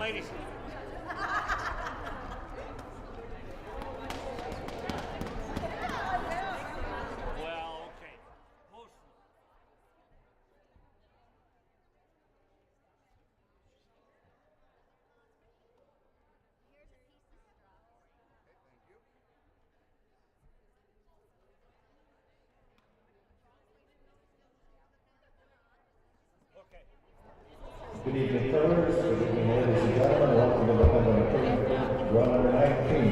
ladies. Well, okay. Mostly. Okay. Good evening, curlers. Good evening, ladies and gentlemen. Welcome to the Pembina Run Number 19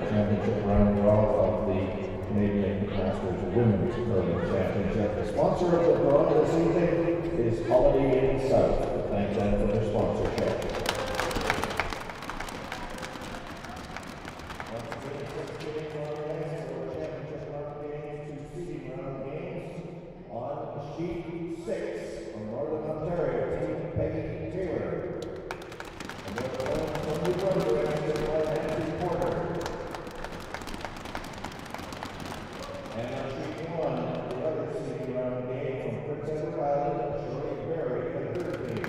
Championship round draw of the Canadian Masters Women's Curling Championship. The sponsor of the draw this evening is Holiday Inn South. Thank them for their sponsorship. On sheet 6 from Northern Ontario, Team Peggy Taylor. And they're going from New Brunswick by Nancy Porter. And on sheet 1, the other city round game from Prince Edward Island, Shirley Berry and her team.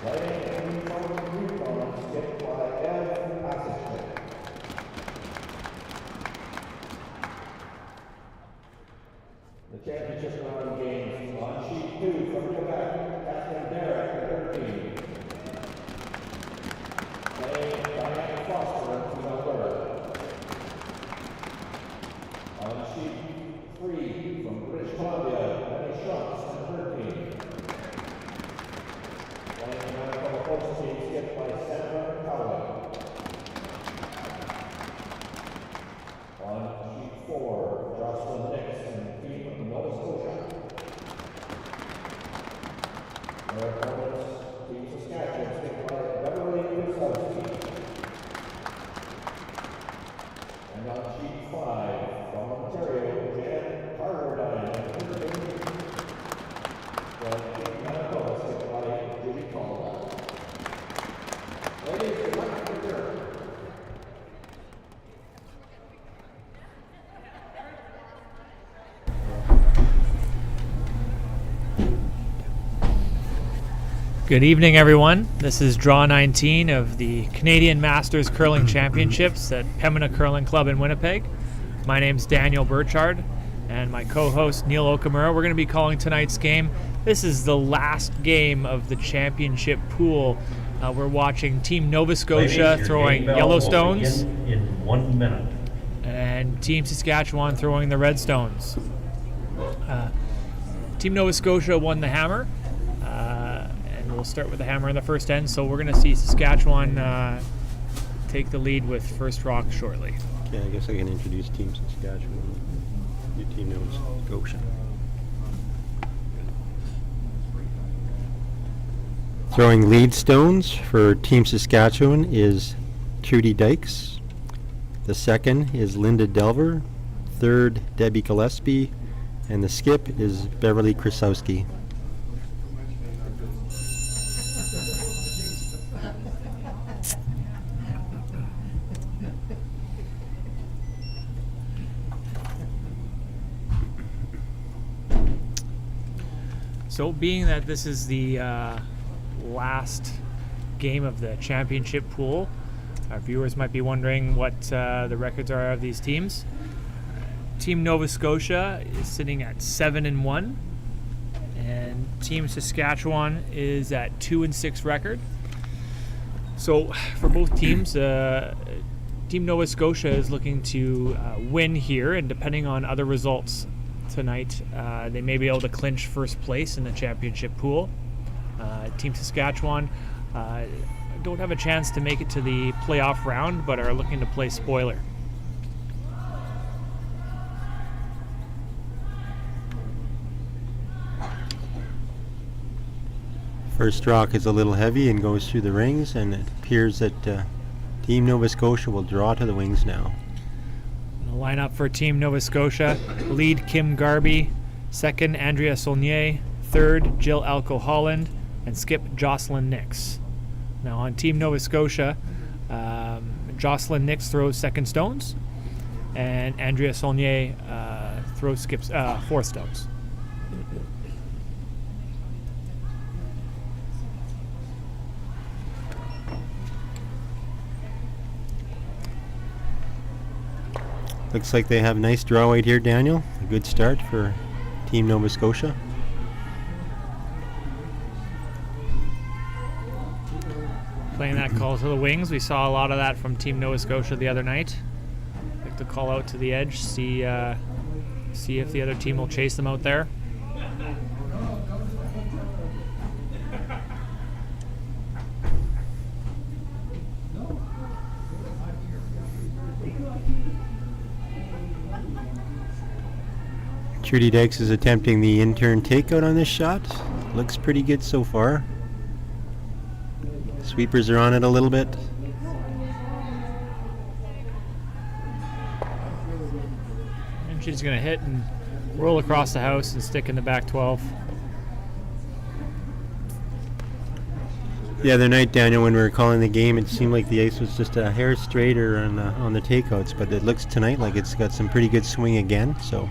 Lighting and controlling Yukon skipped by Ev Passage. The championship round games on sheet 2 from Quebec, Catherine Derrick and her team. Playing Diane Foster from Alberta. On sheet 3 from British Columbia, Penny Schultz and her team. Playing Manitoba Post team skipped by Sandra Cowley. On sheet 4, Jocelyn Nix and team of Nova Scotia. Their opponents, Team Saskatchewan, skipped by Beverly Krasowski. And on sheet 5, from Ontario, Jan Carverdine and her team. While Team Manitoba skipped by Judy Caldwell. Ladies, good luck for your Good evening, everyone. This is Draw 19 of the Canadian Masters Curling Championships at Pembina Curling Club in Winnipeg. My name's Daniel Burchard, and my co-host Neil Okamura. We're going to be calling tonight's game. This is the last game of the championship pool. We're watching Team Nova Scotia throwing Yellowstones in 1 minute. and Team Saskatchewan throwing the Redstones. Team Nova Scotia won the hammer. We'll start with the hammer in the first end, so we're going to see Saskatchewan take the lead with first rock shortly. Yeah, I guess I can introduce Team Saskatchewan. Your team Nova Scotia. Throwing lead stones for Team Saskatchewan is Trudy Dykes. The second is Linda Delver. Third, Debbie Gillespie. And the skip is Beverly Krasowski. So being that this is the last game of the championship pool, our viewers might be wondering what the records are of these teams. Team Nova Scotia is sitting at 7-1, and Team Saskatchewan is at 2-6 record. So for both teams, Team Nova Scotia is looking to win here, and depending on other results tonight, they may be able to clinch first place in the championship pool. Team Saskatchewan don't have a chance to make it to the playoff round, but are looking to play spoiler. First rock is a little heavy and goes through the rings, and it appears that Team Nova Scotia will draw to the wings now. The lineup for Team Nova Scotia: lead Kim Garby, second Andrea Saulnier, third Jill Alco Holland, and skip Jocelyn Nix. Now on Team Nova Scotia, Jocelyn Nix throws second stones, and Andrea Saulnier skips fourth stones. Looks like they have a nice draw right here, Daniel. A good start for Team Nova Scotia. Playing that call to the wings. We saw a lot of that from Team Nova Scotia the other night. Like to call out to the edge, see if the other team will chase them out there. Trudy Dykes is attempting the in-turn takeout on this shot. Looks pretty good so far. Sweepers are on it a little bit. And she's going to hit and roll across the house and stick in the back 12. The other night, Daniel, when we were calling the game, it seemed like the ice was just a hair straighter on the takeouts, but it looks tonight like it's got some pretty good swing again. So.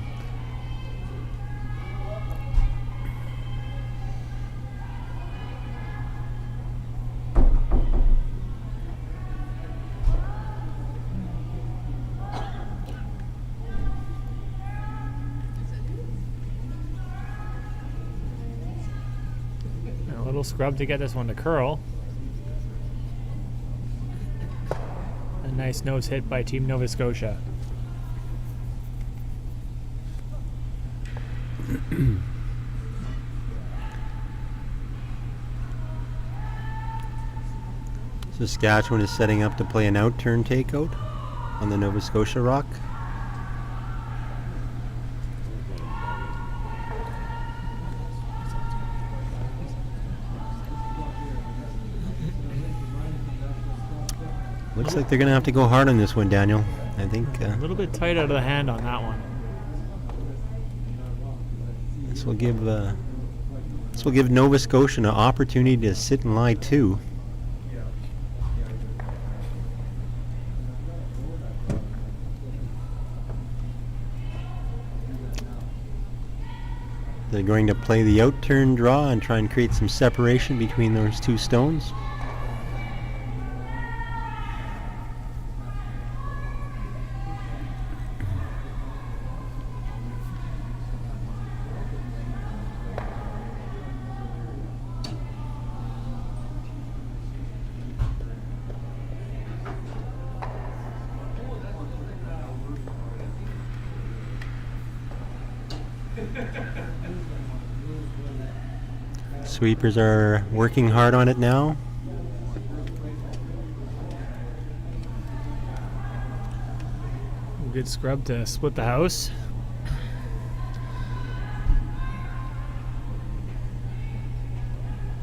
Scrub to get this one to curl. A nice nose hit by Team Nova Scotia. Saskatchewan is setting up to play an out-turn takeout on the Nova Scotia rock. Looks like they're going to have to go hard on this one, Daniel. I think a little bit tight out of the hand on that one. This will give Nova Scotia an opportunity to sit in line 2. They're going to play the out-turn draw and try and create some separation between those two stones. Sweepers are working hard on it now. Good scrub to split the house.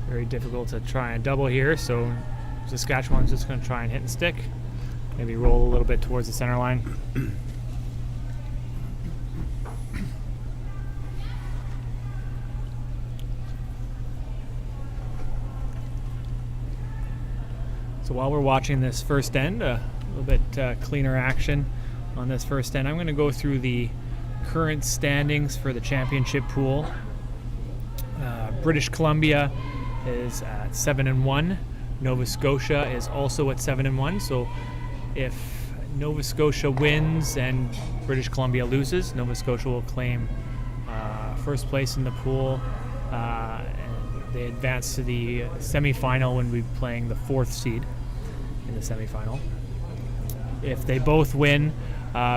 Very difficult to try and double here, so Saskatchewan's just going to try and hit and stick. Maybe roll a little bit towards the center line. So while we're watching this first end, a little bit cleaner action on this first end, I'm going to go through the current standings for the championship pool. British Columbia is at 7-1. Nova Scotia is also at 7-1. So if Nova Scotia wins and British Columbia loses, Nova Scotia will claim first place in the pool. And they advance to the semifinal when we're playing the 4th seed in the semifinal. If they both win,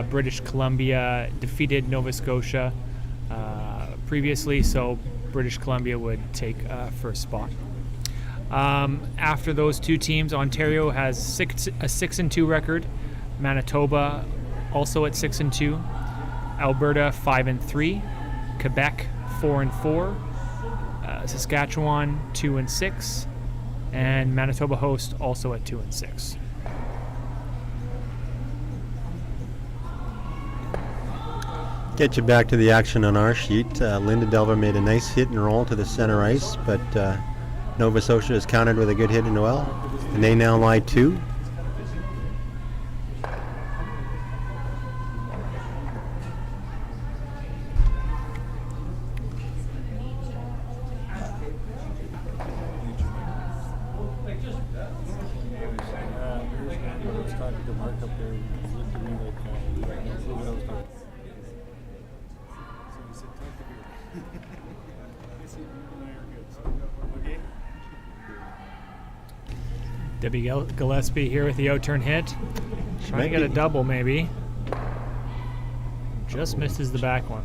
British Columbia defeated Nova Scotia previously, so British Columbia would take first spot. After those two teams, Ontario has a 6-2 record. Manitoba also at 6-2. Alberta 5-3. Quebec 4-4. Saskatchewan 2-6. And Manitoba host also at 2-6. Get you back to the action on our sheet. Linda Delver made a nice hit and roll to the center ice, but Nova Scotia is countered with a good hit in Noel, and they now lie 2. Debbie Gillespie here with the out-turn hit. Trying to get a double, maybe. Just misses the back one.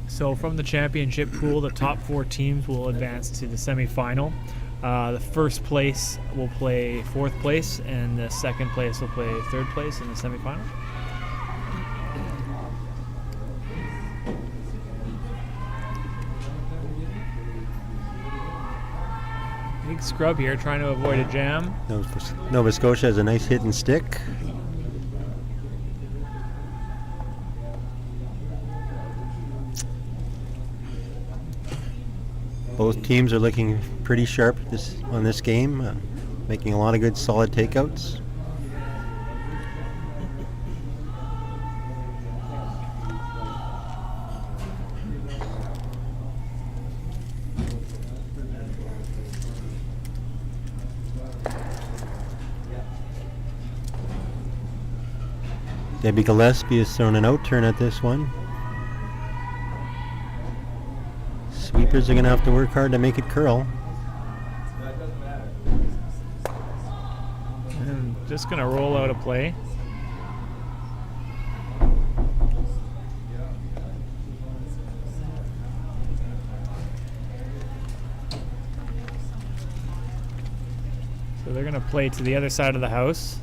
So from the championship pool, the top 4 teams will advance to the semifinal. The first place will play 4th place, and the second place will play 3rd place in the semifinal. Big scrub here, trying to avoid a jam. Nova Scotia has a nice hit and stick. Both teams are looking pretty sharp on this game, making a lot of good solid takeouts. Debbie Gillespie has thrown an out-turn at this one. Sweepers are going to have to work hard to make it curl. And just going to roll out a play. So they're going to play to the other side of the house.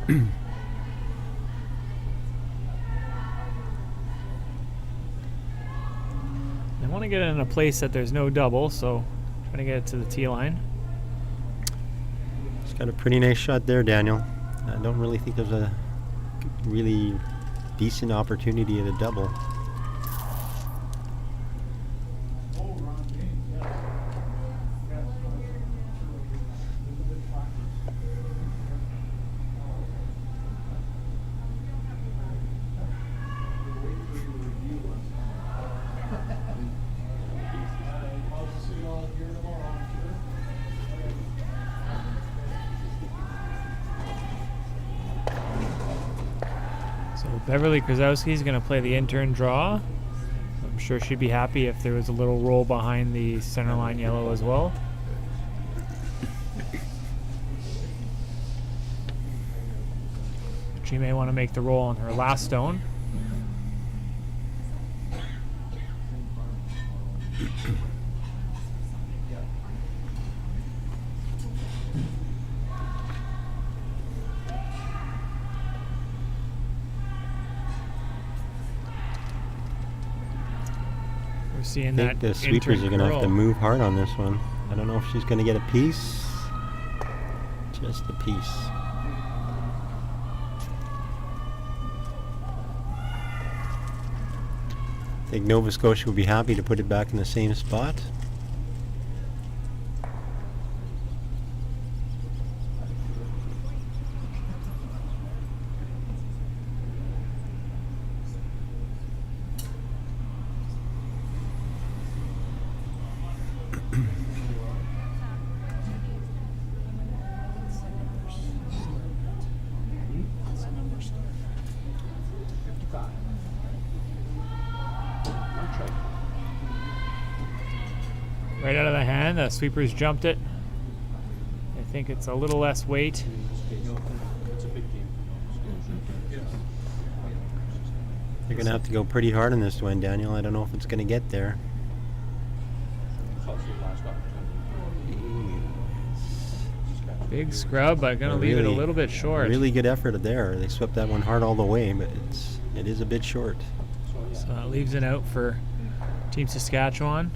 I want to get it in a place that there's no double, so I'm trying to get it to the tee line. It's got a pretty nice shot there, Daniel. I don't really think there's a really decent opportunity at a double. So Beverly Krasowski's going to play the in-turn draw. I'm sure she'd be happy if there was a little roll behind the center line yellow as well. She may want to make the roll on her last stone. I think the sweepers are going to have to move hard on this one. I don't know if she's going to get a piece. Just a piece. I think Nova Scotia will be happy to put it back in the same spot. Right out of the hand, the sweepers jumped it. I think it's a little less weight. They're going to have to go pretty hard on this one, Daniel. I don't know if it's going to get there. Big scrub, but going to leave it a little bit short. Really good effort there. They swept that one hard all the way, but it is a bit short. So that leaves it out for Team Saskatchewan.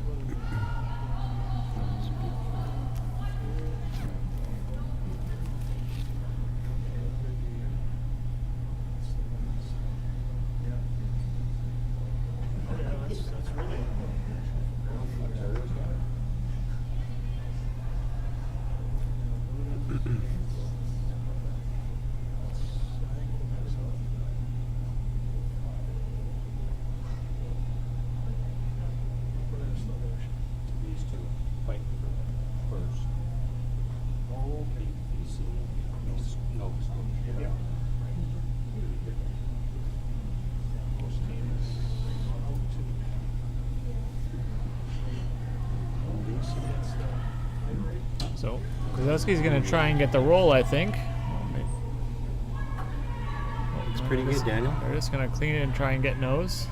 So Kozlowski's going to try and get the roll, I think. It's pretty good, Daniel. They're just going to clean it and try and get nose.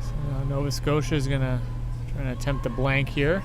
So now Nova Scotia is going to try and attempt the blank here.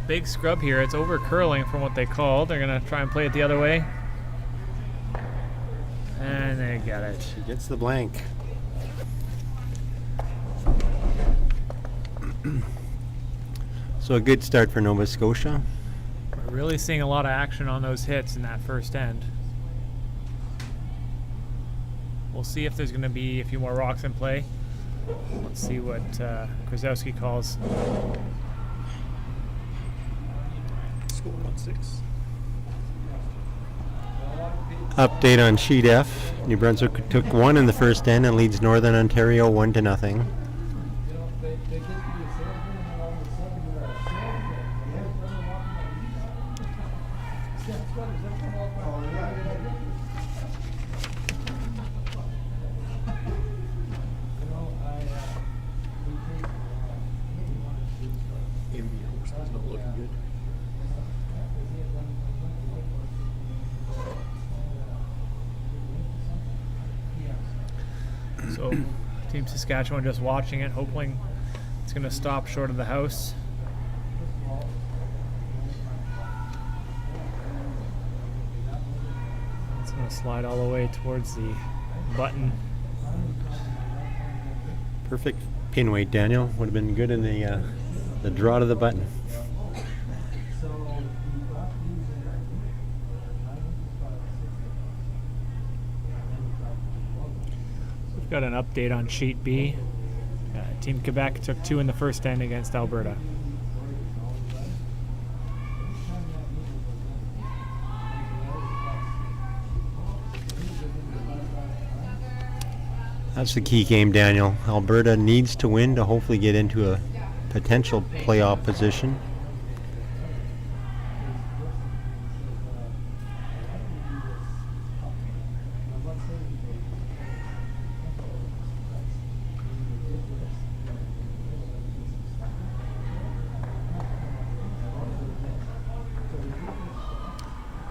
Big scrub here. It's over curling from what they called. They're going to try and play it the other way. And they got it. He gets the blank. So a good start for Nova Scotia. We're really seeing a lot of action on those hits in that first end. We'll see if there's going to be a few more rocks in play. Let's see what Krasowski calls. Score 1-6. Update on sheet F. New Brunswick took one in the first end and leads Northern Ontario 1-0. So Team Saskatchewan just watching it, hoping it's going to stop short of the house. It's going to slide all the way towards the button. Perfect pin weight, Daniel. Would have been good in the draw to the button. We've got an update on sheet B. Team Quebec took two in the first end against Alberta. That's the key game, Daniel. Alberta needs to win to hopefully get into a potential playoff position.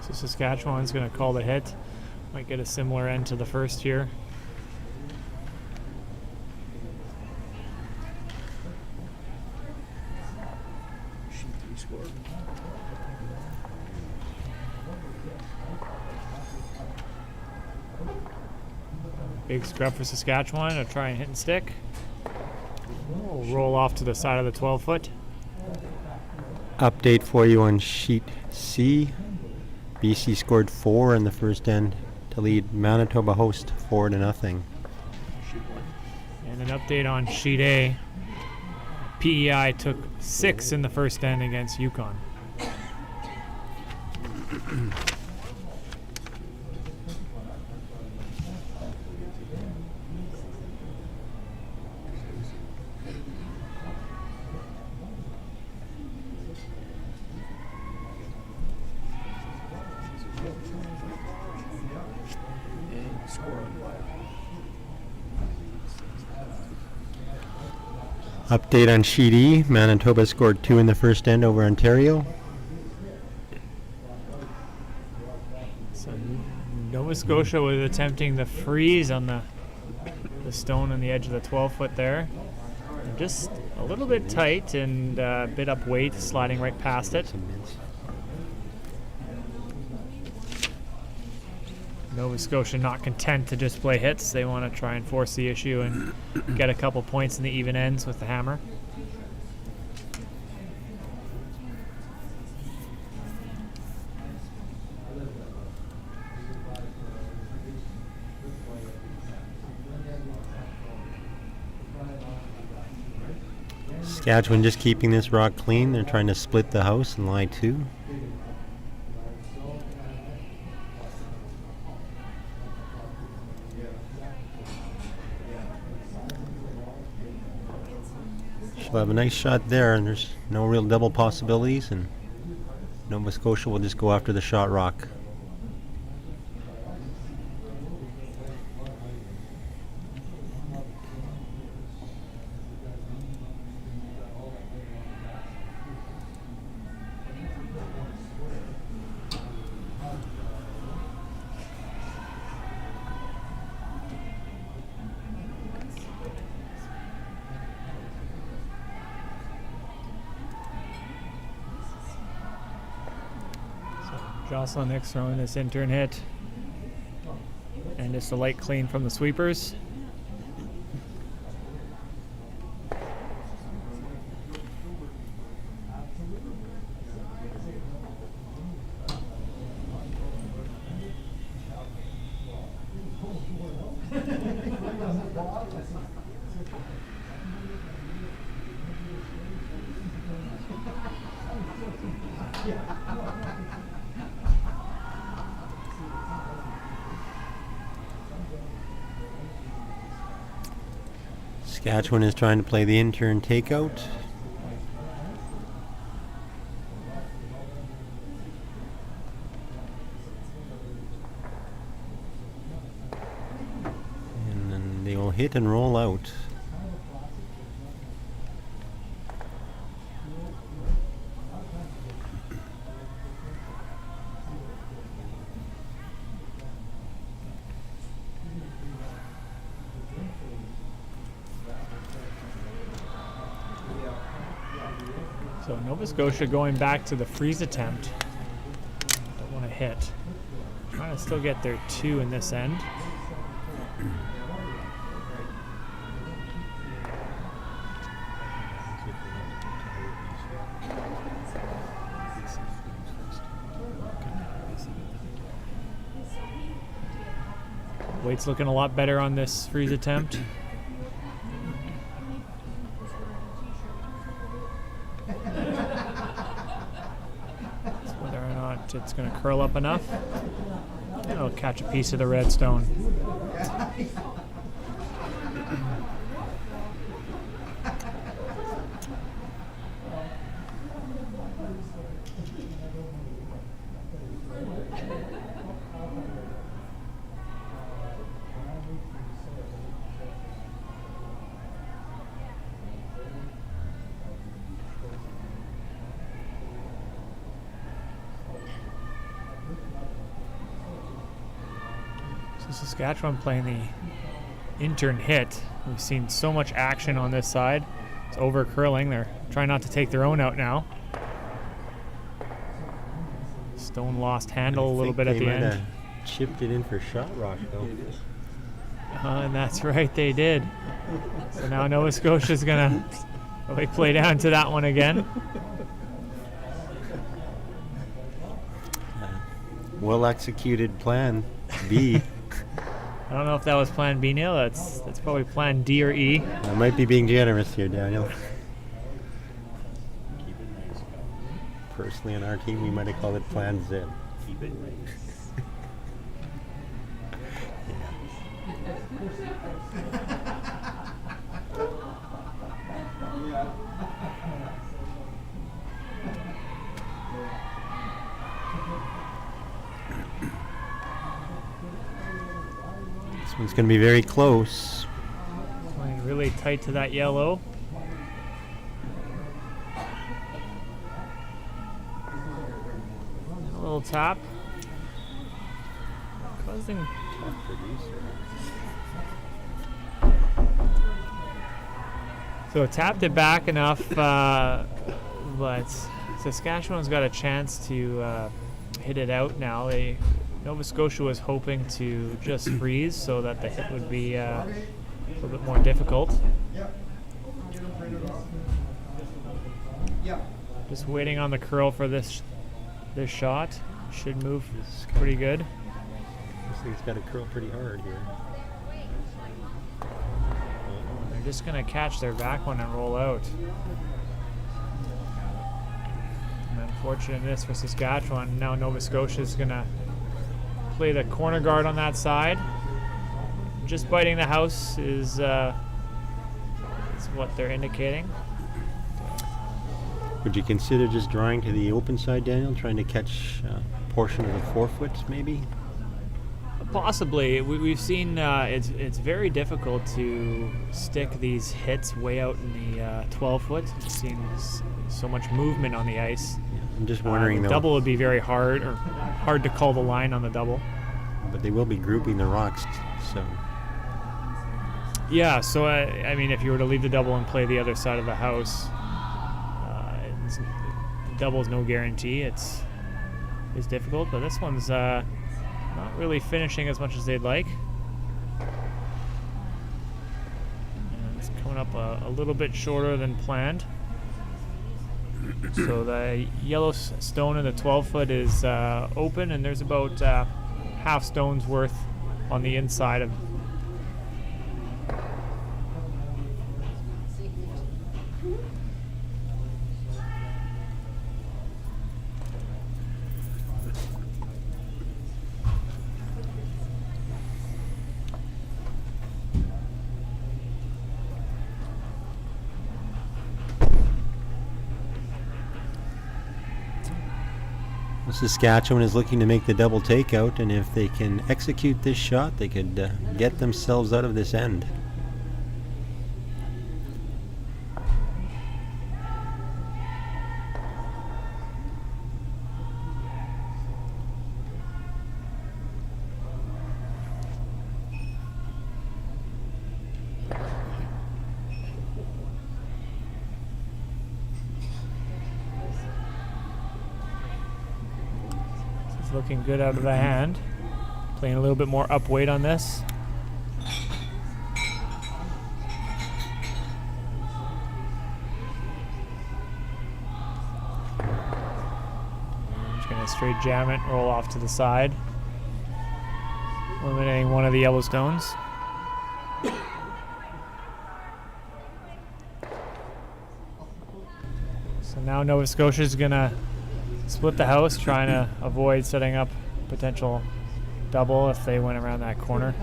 So Saskatchewan's going to call the hit. Might get a similar end to the first here. Big scrub for Saskatchewan to try and hit and stick. Roll off to the side of the 12-foot. Update for you on sheet C. BC scored 4 in the first end to lead Manitoba host 4-0. And an update on sheet A. PEI took 6 in the first end against Yukon. Update on sheet E. Manitoba scored 2 in the first end over Ontario. So Nova Scotia was attempting the freeze on the stone on the edge of the 12-foot there. And just a little bit tight and a bit up weight, sliding right past it. Nova Scotia not content to just play hits. They want to try and force the issue and get a couple points in the even ends with the hammer. Saskatchewan just keeping this rock clean. They're trying to split the house in line 2. She'll have a nice shot there, and there's no real double possibilities, and Nova Scotia will just go after the shot rock. Jocelyn Hicks throwing this intern hit. And just a light clean from the sweepers. Saskatchewan is trying to play the intern takeout. And then they will hit and roll out. So Nova Scotia going back to the freeze attempt. Don't want to hit. Trying to still get their 2 in this end. Weight's looking a lot better on this freeze attempt. It's going to curl up enough. It'll catch a piece of the redstone. Saskatchewan playing the intern hit. We've seen so much action on this side. It's over curling. They're trying not to take their own out now. Stone lost handle a little bit at the end. Chipped it in for shot rock though. And that's right, they did. So now Nova Scotia's gonna really play down to that one again. Well executed plan B. I don't know if that was plan B, Neil. That's probably plan D or E. I might be being generous here, Daniel. Personally, on our team, we might have called it plan Z. Keep it This one's going to be very close. Playing really tight to that yellow. A little tap. Causing. So it tapped it back enough, but Saskatchewan's got a chance to hit it out now. Nova Scotia was hoping to just freeze so that the hit would be a little bit more difficult. Just waiting on the curl for this shot. Should move pretty good. This thing's got to curl pretty hard here. They're just going to catch their back one and roll out. And unfortunate miss for Saskatchewan. Now Nova Scotia is going to play the corner guard on that side. Just biting the house is what they're indicating. Would you consider just drawing to the open side, Daniel, trying to catch a portion of the forefoot, maybe? Possibly. We've seen it's very difficult to stick these hits way out in the 12 foot. We've seen so much movement on the ice. Yeah, I'm just wondering, the though. double would be very hard, or hard to call the line on the double. But they will be grouping the rocks, so. Yeah, so I mean, if you were to leave the double and play the other side of the house, double is no guarantee. It's difficult, but this one's not really finishing as much as they'd like. And it's coming up a little bit shorter than planned. So the yellow stone in the 12 foot is open, and there's about half stone's worth on the inside of. Saskatchewan is looking to make the double takeout, and if they can execute this shot, they could get themselves out of this end. Looking good out of the hand. Playing a little bit more up weight on this. Just gonna straight jam it, roll off to the side. Eliminating one of the yellow stones. So now Nova Scotia is gonna split the house, trying to avoid setting up potential double if they went around that corner.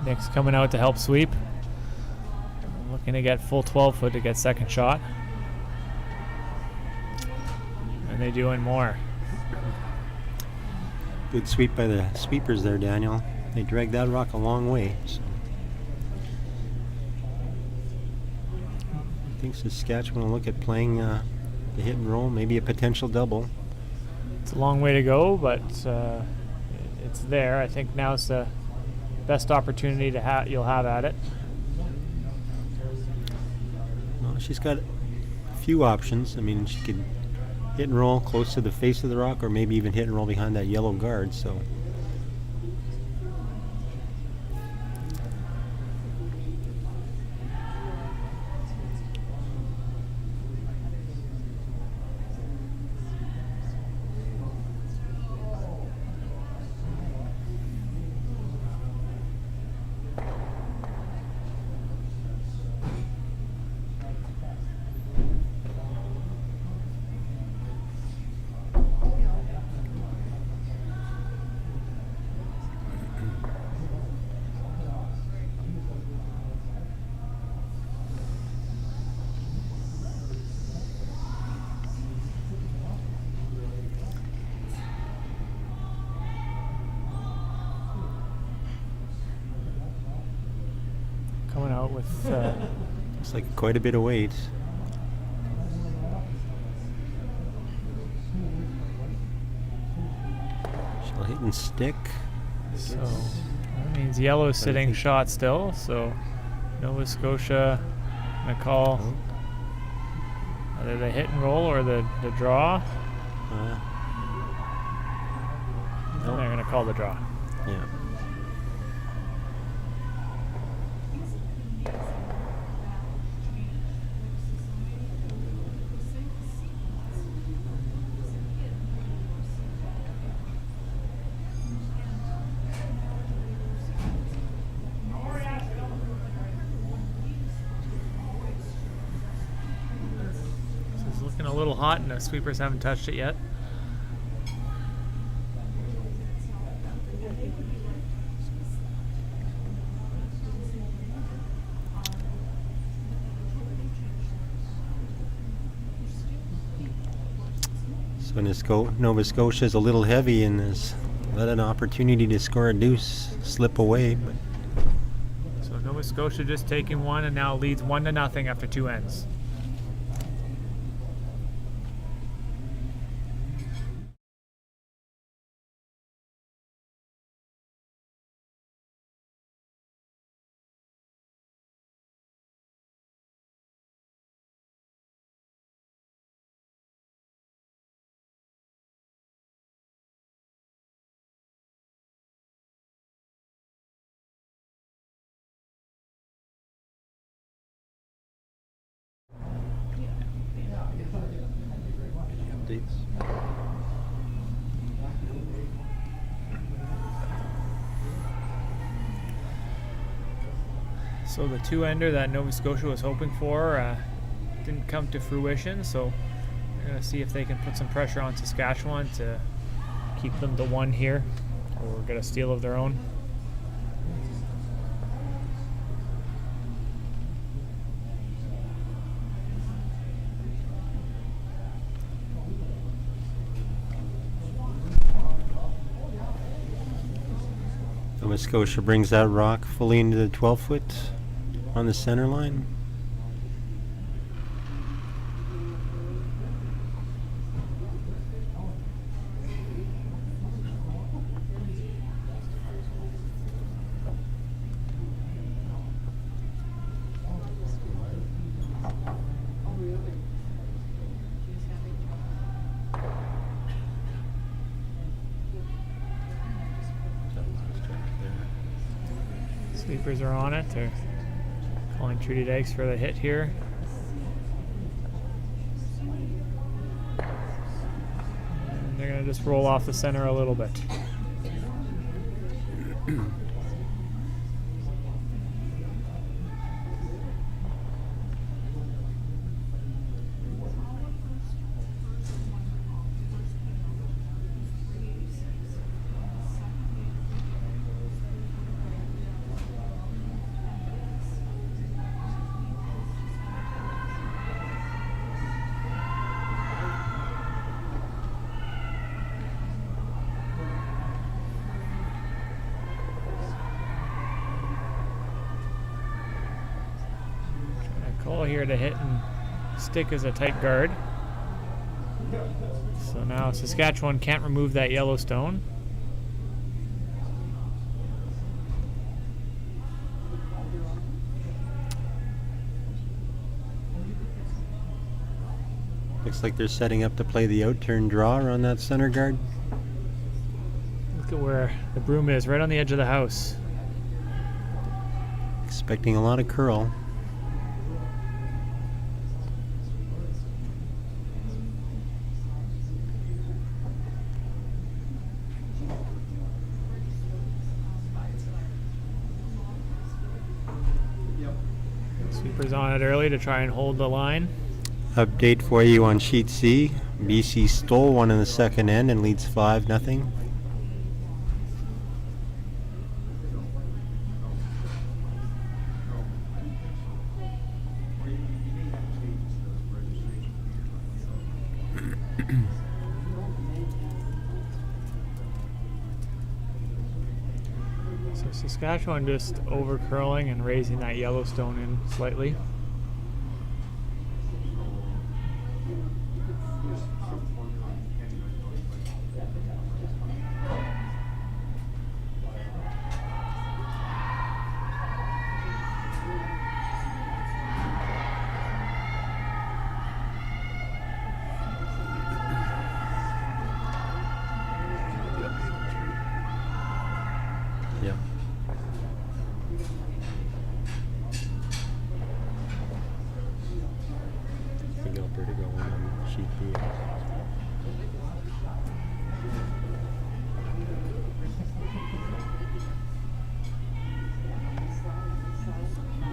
Nick's coming out to help sweep. Looking to get full 12 foot to get second shot. And they do and more. Good sweep by the sweepers there, Daniel. They dragged that rock a long way. So. I think Saskatchewan will look at playing the hit and roll, maybe a potential double. It's a long way to go, but it's there. I think now's the best opportunity to you'll have at it. Well, she's got a few options. I mean, she could hit and roll close to the face of the rock, or maybe even hit and roll behind that yellow guard. So. Coming out with looks like quite a bit of weight. She'll hit and stick. So that means yellow is sitting shot still. So Nova Scotia gonna call Either the hit and roll or the draw. Nope. They're going to call the draw. Yeah. This is looking a little hot, and the sweepers haven't touched it yet. So Nova Scotia's a little heavy and has let an opportunity to score a deuce slip away. But So Nova Scotia just taking one and now leads 1-0 after 2 ends. So the 2-ender that Nova Scotia was hoping for didn't come to fruition, so we're going to see if they can put some pressure on Saskatchewan to keep them to 1 here, or get a steal of their own. Nova Scotia brings that rock fully into the 12-foot on the center line. Sweepers are on it. They're calling Trudy Dykes for the hit here. And they're going to just roll off the center a little bit. Call here to hit and stick as a tight guard. So now Saskatchewan can't remove that yellow stone. Looks like they're setting up to play the out-turn draw on that center guard. Look at where the broom is, right on the edge of the house. Expecting a lot of curl. Sweepers on it early to try and hold the line. Update for you on sheet C. BC stole one in the second end and leads 5-0. So Saskatchewan just over curling and raising that yellow stone in slightly.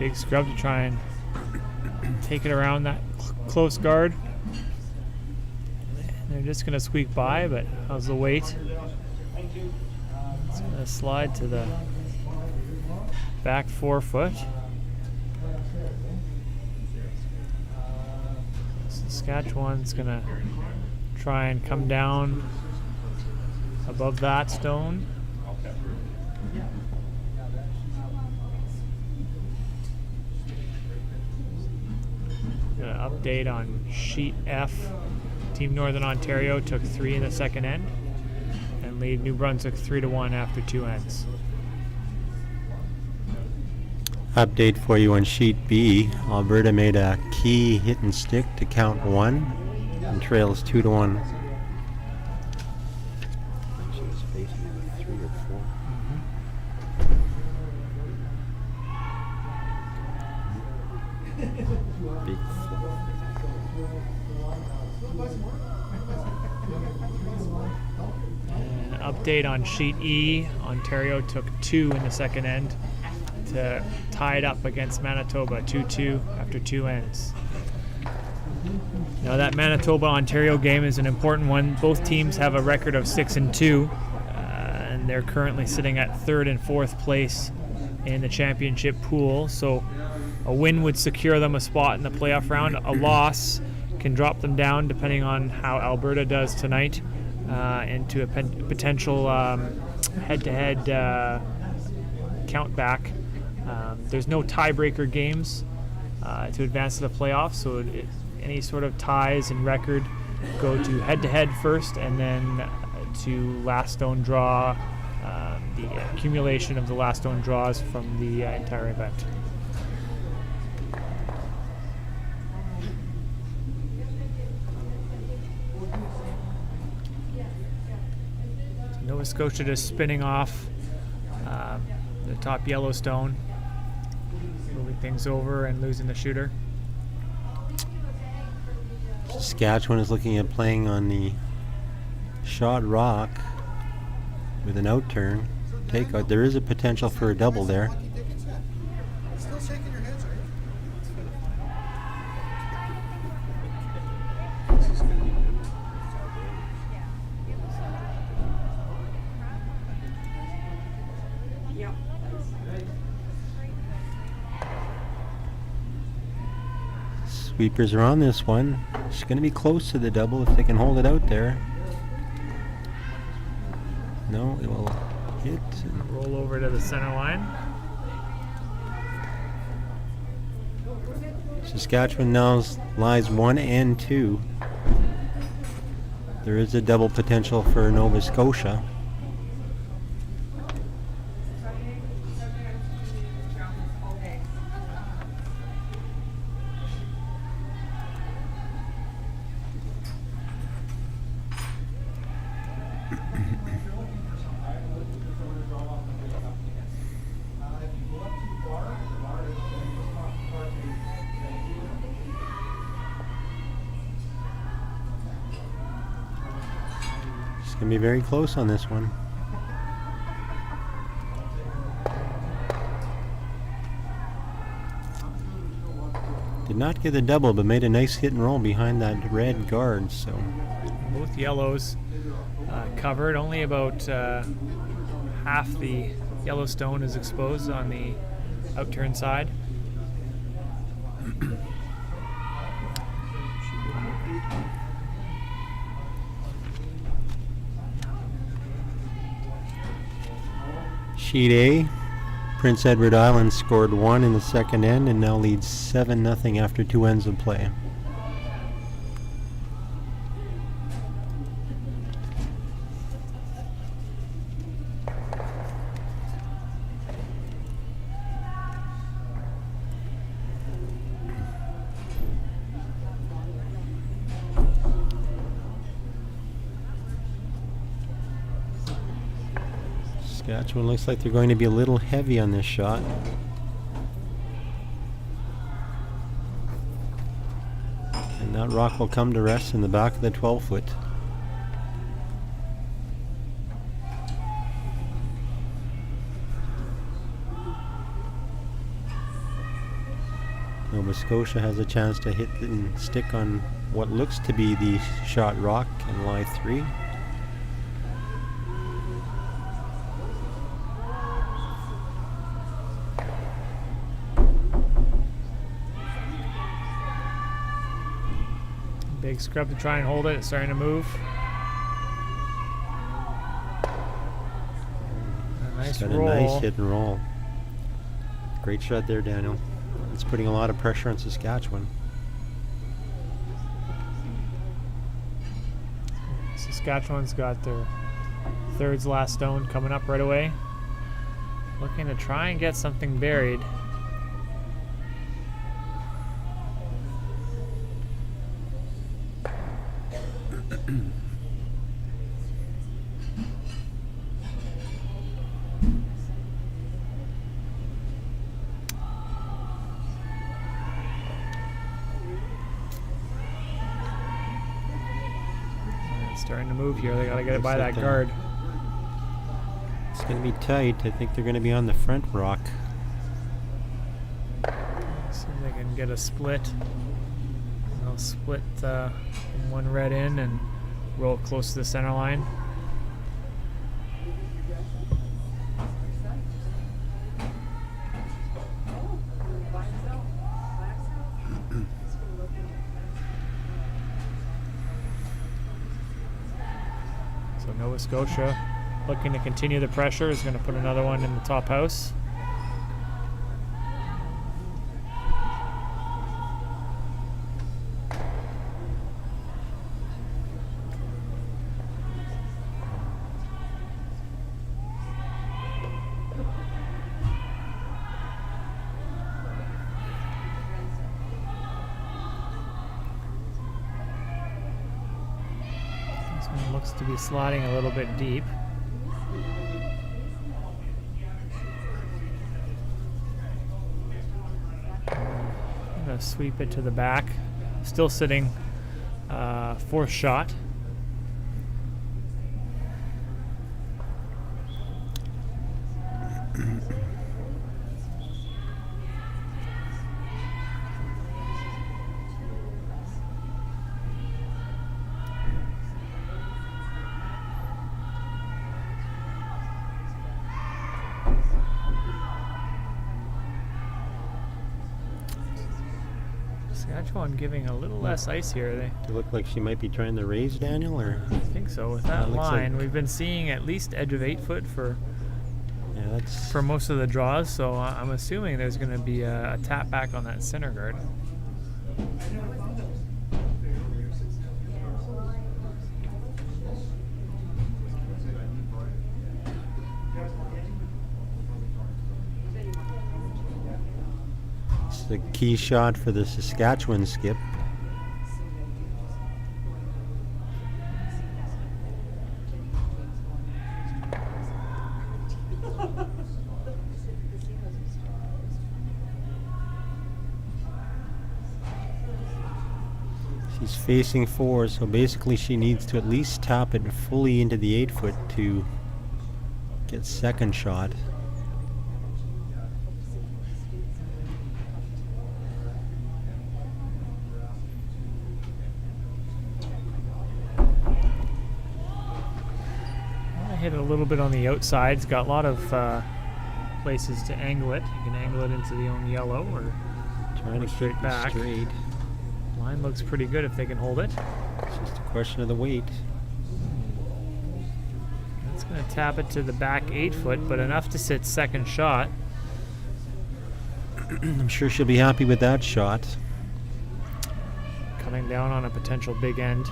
Big scrub to try and take it around that close guard. And they're just going to squeak by, but how's the weight? It's going to slide to the back 4 foot. Saskatchewan's going to try and come down above that stone. Gonna update on sheet F. Team Northern Ontario took 3 in the second end and lead New Brunswick 3-1 after 2 ends. Update for you on sheet B. Alberta made a key hit and stick to count 1 and trails 2-1. And update on sheet E. Ontario took 2 in the second end to tie it up against Manitoba 2-2 after 2 ends. Now that Manitoba-Ontario game is an important one. Both teams have a record of 6-2, and they're currently sitting at 3rd and 4th place in the championship pool. So a win would secure them a spot in the playoff round. A loss can drop them down, depending on how Alberta does tonight, into a potential head-to-head count back. There's no tiebreaker games to advance to the playoffs, so any sort of ties in record go to head-to-head first, and then to last stone draw, the accumulation of the last stone draws from the entire event. Nova Scotia just spinning off the top yellow stone, moving things over and losing the shooter. Saskatchewan is looking at playing on the shot rock with an out turn. Takeout. There is a potential for a double there. Still shaking your heads, right? Sweepers are on this one. It's going to be close to the double if they can hold it out there. No, it will hit. Roll over to the center line. Saskatchewan now lies 1 and 2. There is a double potential for Nova Scotia. It's going to be very close on this one. Did not get the double, but made a nice hit and roll behind that red guard. So Both yellows covered. Only about half the yellow stone is exposed on the outturn side. Sheet A, Prince Edward Island scored 1 in the second end and now leads 7-0 after 2 ends of play. Saskatchewan looks like they're going to be a little heavy on this shot. And that rock will come to rest in the back of the 12-foot. Nova Scotia has a chance to hit and stick on what looks to be the shot rock and lie 3. Big scrub to try and hold it. It's starting to move. A nice Got roll. a nice hit and roll. Great shot there, Daniel. It's putting a lot of pressure on Saskatchewan. Saskatchewan's got their third's last stone coming up right away. Looking to try and get something buried. Starting to move here. They got to get it by that guard. It's going to be tight. I think they're going to be on the front rock. See if they can get a split. They'll split one red in and roll close to the center line. So Nova Scotia, looking to continue the pressure, is going to put another one in the top house. Looks to be sliding a little bit deep. I'm going to sweep it to the back. Still sitting fourth shot. Saskatchewan giving a little less ice here. They look like she might be trying to raise, Daniel, or I think so. With that line, like we've been seeing at least edge of 8 foot for that's for most of the draws. So I'm assuming there's going to be a tap back on that center guard. the key shot for the Saskatchewan skip. She's facing forward, so basically she needs to at least tap it fully into the 8 foot to get second shot. I hit it a little bit on the outside. It's got a lot of places to angle it. You can angle it into the own yellow or Trying to straight keep it back. straight. Line looks pretty good if they can hold it. It's just a question of the weight. That's going to tap it to the back 8 foot, but enough to sit second shot. I'm sure she'll be happy with that shot. Cutting down on a potential big end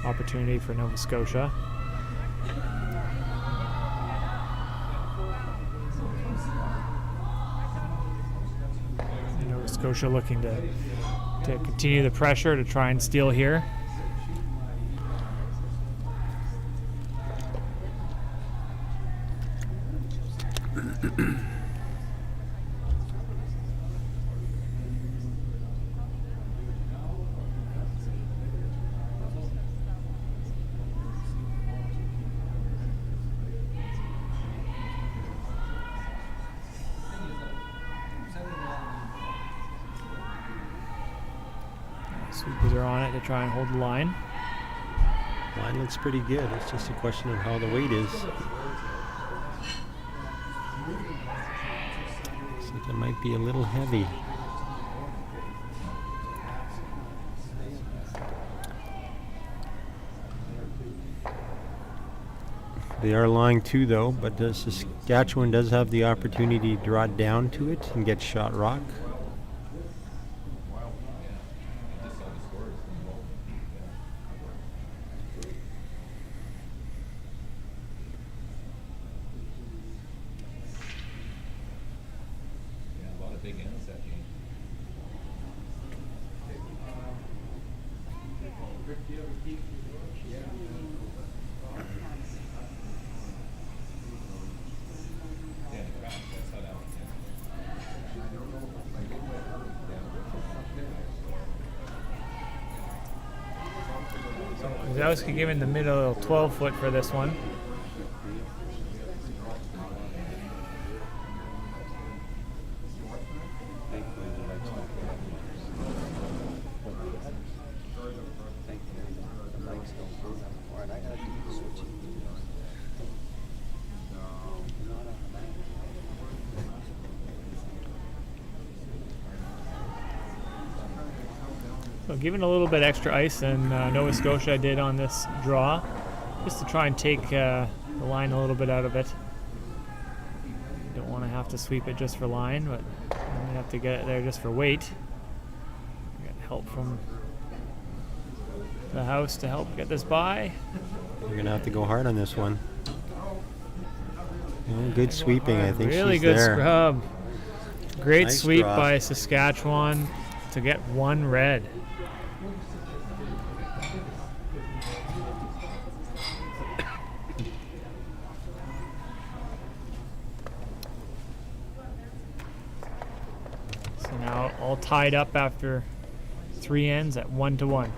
opportunity for Nova Scotia. Nova Scotia looking to continue the pressure to try and steal here. Sweepers are on it to try and hold the line. Line looks pretty good. It's just a question of how the weight is. Looks like it might be a little heavy. They are lying too, though, but Saskatchewan does have the opportunity to draw down to it and get shot rock. Zowski giving the middle 12-foot for this one. So giving a little bit extra ice than Nova Scotia did on this draw, just to try and take the line a little bit out of it. Don't want to have to sweep it just for line, but we have to get it there just for weight. Get help from the house to help get this by. You're going to have to go hard on this one. Oh, good sweeping, I think. Really she's good there. scrub. Great Nice sweep draw. by Saskatchewan to get one red. So now all tied up after 3 ends at 1-1.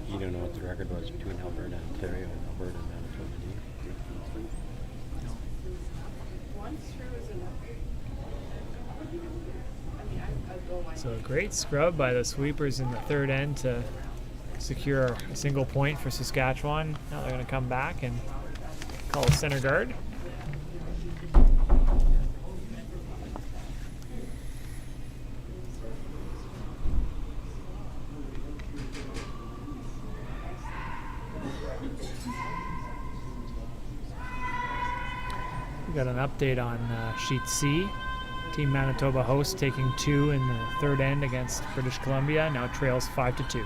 You don't know what the record was between Alberta and Ontario and Alberta and Manitoba, do you? So a great scrub by the sweepers in the third end to secure a single point for Saskatchewan. Now they're going to come back and call a center guard. We got an update on Sheet C. Team Manitoba host taking 2 in the third end against British Columbia. Now trails 5-2.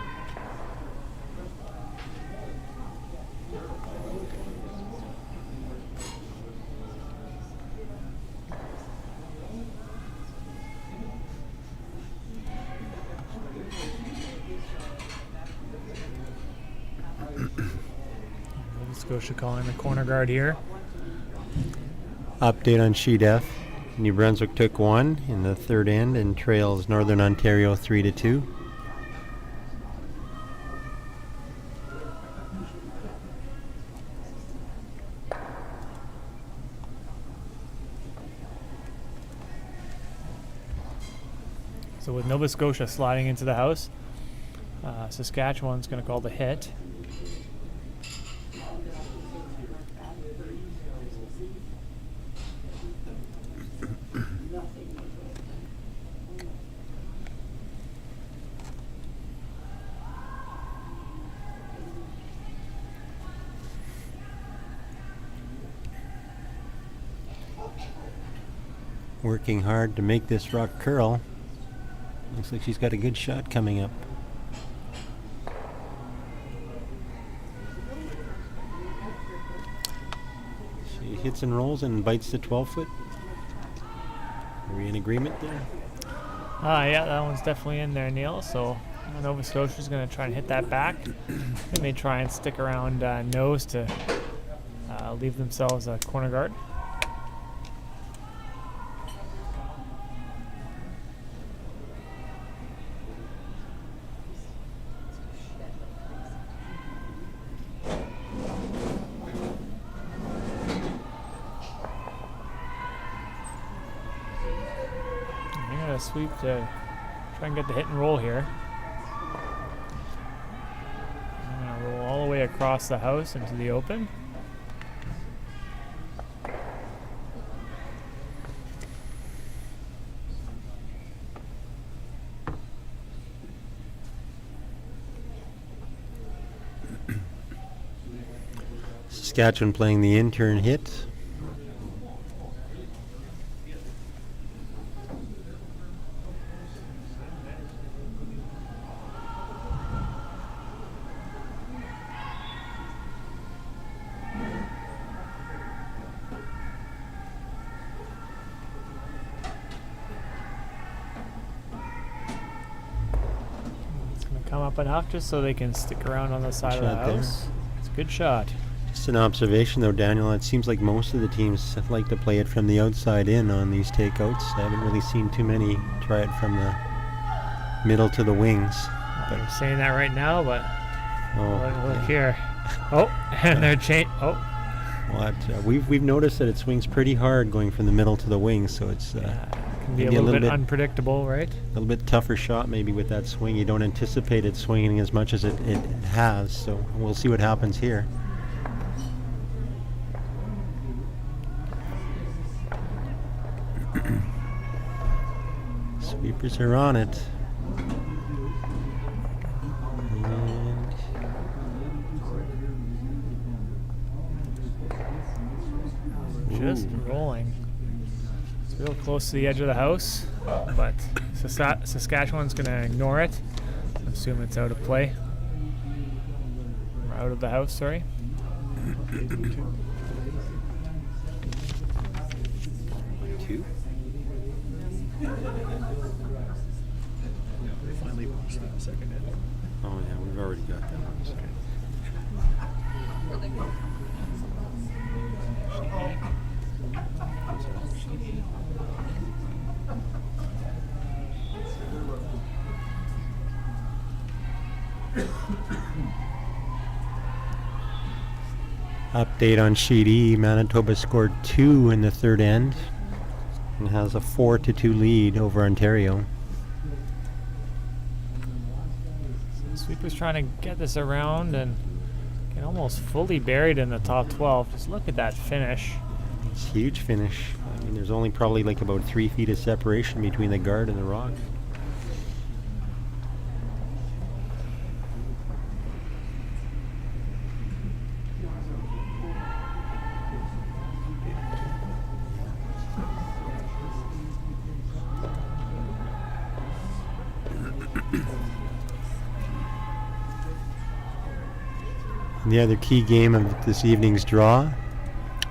Nova Scotia calling the corner guard here. Update on Sheet F. New Brunswick took 1 in the third end and trails Northern Ontario 3-2. So with Nova Scotia sliding into the house, Saskatchewan's going to call the hit. working hard to make this rock curl. Looks like she's got a good shot coming up. She hits and rolls and bites the 12-foot. Are we in agreement there? Yeah, that one's definitely in there, Neil. So Nova Scotia's going to try and hit that back. They may try and stick around nose to leave themselves a corner guard. Sweep to try and get the hit and roll here. I'm going to roll all the way across the house into the open. Saskatchewan playing the intern hit. Come up enough just so they can stick around on the side of the Shot there. house. It's a good shot. Just an observation though, Daniel, it seems like most of the teams like to play it from the outside in on these takeouts. I haven't really seen too many try it from the middle to the wings. I'm saying that right now, but look yeah. here. Oh, and they're What? We've noticed that it swings pretty hard going from the middle to the wings, so it's can be a maybe little bit unpredictable, right? a little bit tougher shot maybe with that swing. You don't anticipate it swinging as much as it has, so we'll see what happens here. Sweepers are on it. Just rolling. It's real close to the edge of the house, but Saskatchewan's going to ignore it. Assume it's out of play. Or out of the house, sorry. Two. Finally watched that second hit. Oh yeah, we've already got that one. Sorry. Update on Sheet E, Manitoba scored 2 in the third end and has a 4-2 lead over Ontario. Sweeper's trying to get this around and get almost fully buried in the top 12. Just look at that finish. It's a huge finish. I mean, there's only probably like about 3 feet of separation between the guard and the rock. The other key game of this evening's draw,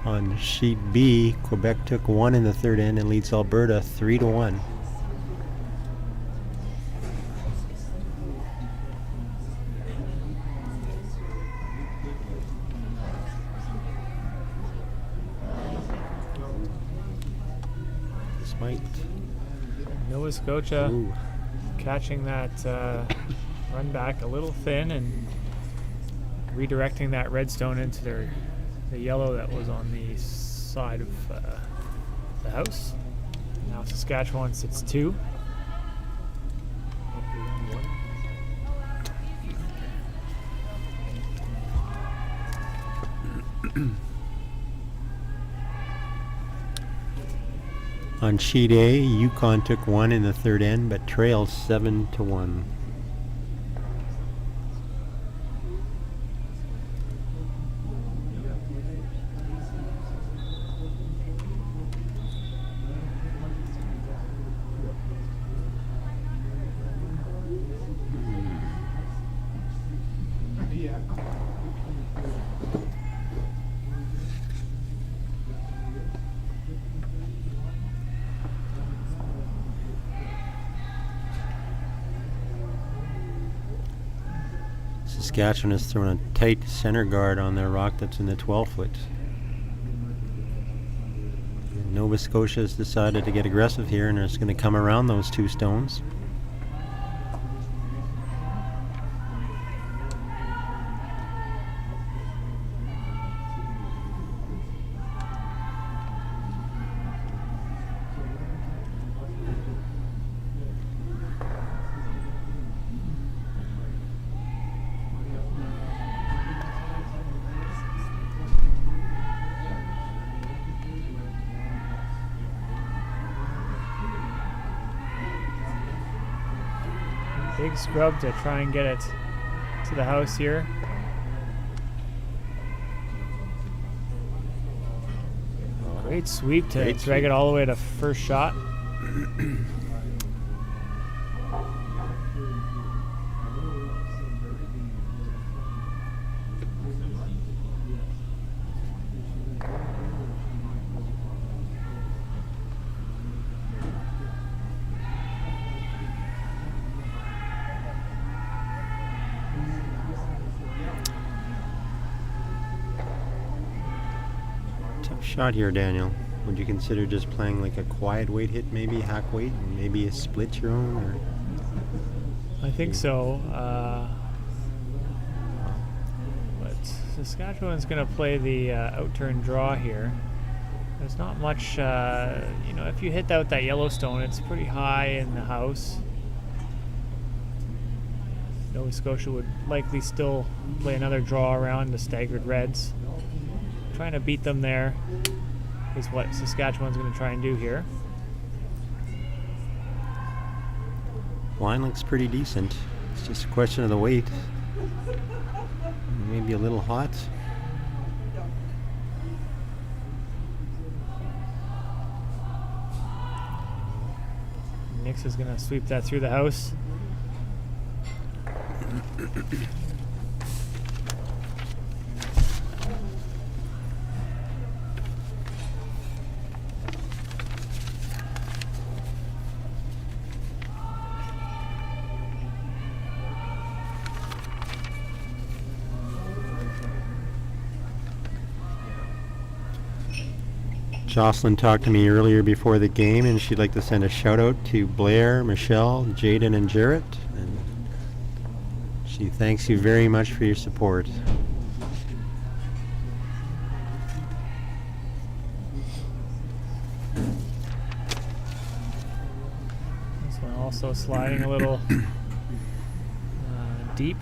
on Sheet B, Quebec took 1 in the third end and leads Alberta 3-1. This might. Nova Scotia Ooh. catching that run back a little thin and redirecting that redstone into the yellow that was on the side of the house. Now Saskatchewan sits 2. On Sheet A, Yukon took 1 in the third end but trails 7-1. Saskatchewan has thrown a tight center guard on their rock that's in the 12-foot. Nova Scotia has decided to get aggressive here and is going to come around those two stones. Big scrub to try and get it to the house here. Great sweep to drag it all the way to first shot. Shot here, Daniel. Would you consider just playing like a quiet weight hit, maybe hack weight, and maybe a split your own? Or? I think so. But Saskatchewan's going to play the outturn draw here. There's not much, you know, if you hit out that Yellowstone, it's pretty high in the house. Nova Scotia would likely still play another draw around the staggered reds. Trying to beat them there is what Saskatchewan's going to try and do here. Line looks pretty decent. It's just a question of the weight. Maybe a little hot. Nix is going to sweep that through the house. Jocelyn talked to me earlier before the game, and she'd like to send a shout out to Blair, Michelle, Jaden, and Jarrett. And she thanks you very much for your support. This one also sliding a little deep.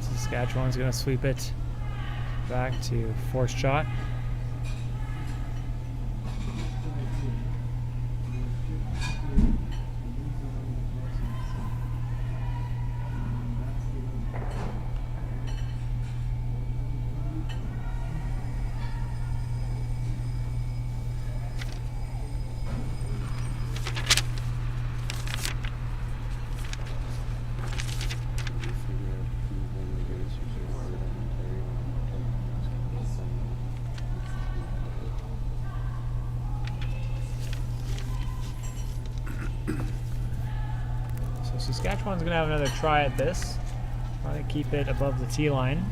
Saskatchewan's going to sweep it back to forced shot. Saskatchewan's going to have another try at this. Try to keep it above the tee line.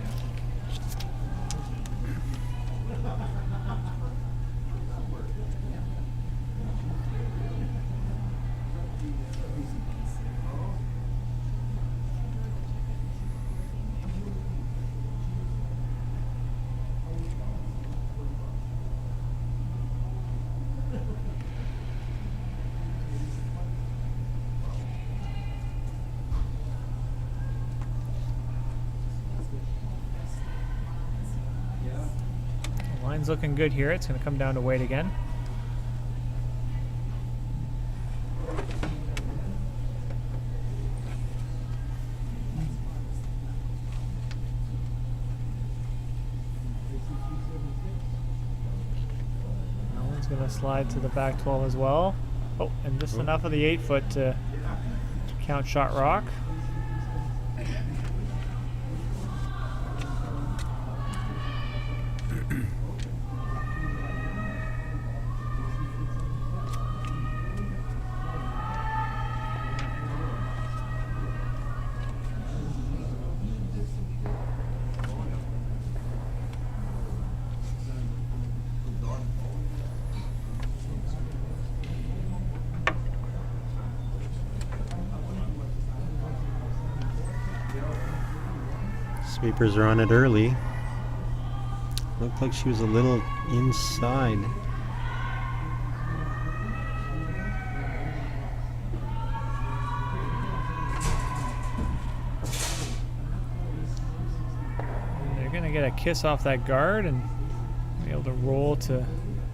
Line's looking good here. It's going to come down to weight again. That one's going to slide to the back 12 as well. Oh, and just enough of the 8-foot to count shot rock. Sweepers are on it early. Looked like she was a little inside. They're going to get a kiss off that guard and be able to roll to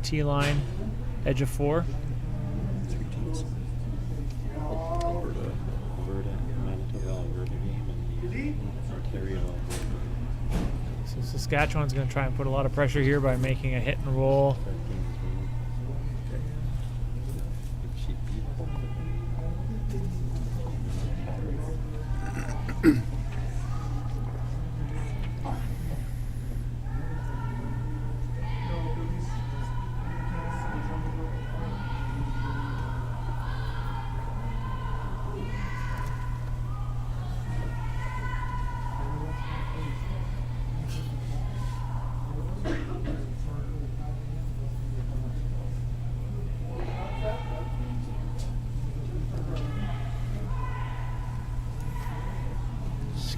T-line, edge of 4. Three teams. Alberta, Manitoba, Alberta game, and the Ontario. So Saskatchewan's going to try and put a lot of pressure here by making a hit and roll.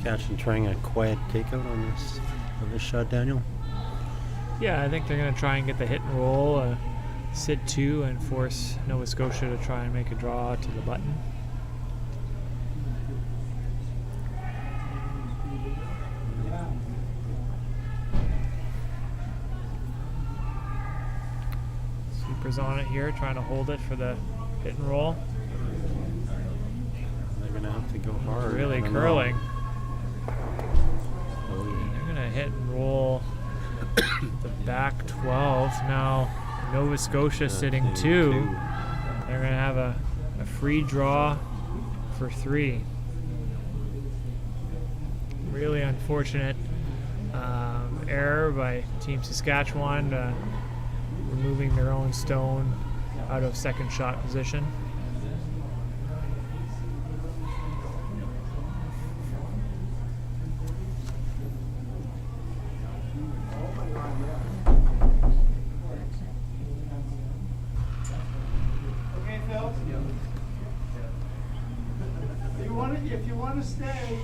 Saskatchewan trying a quiet takeout on this shot, Daniel. Yeah, I think they're going to try and get the hit and roll, sit 2, and force Nova Scotia to try and make a draw to the button. Sweepers on it here, trying to hold it for the hit and roll. They're going to have to go hard. Really curling. They're going to hit and roll the back 12. Now Nova Scotia sitting 2. They're going to have a free draw for 3. Really unfortunate error by Team Saskatchewan, removing their own stone out of second shot position. Okay, Phil? If you want to stay.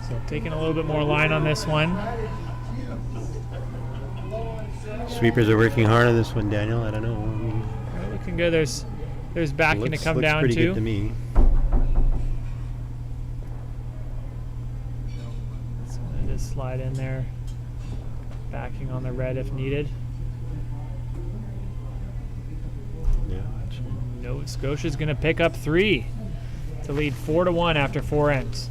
So taking a little bit more line on this one. Sweepers are working hard on this one, Daniel. I don't know. They're looking good. There's backing to come looks down pretty to. good to me. So they just slide in there, backing on the red if needed. Yeah. Nova Scotia's going to pick up 3 to lead 4-1 after 4 ends.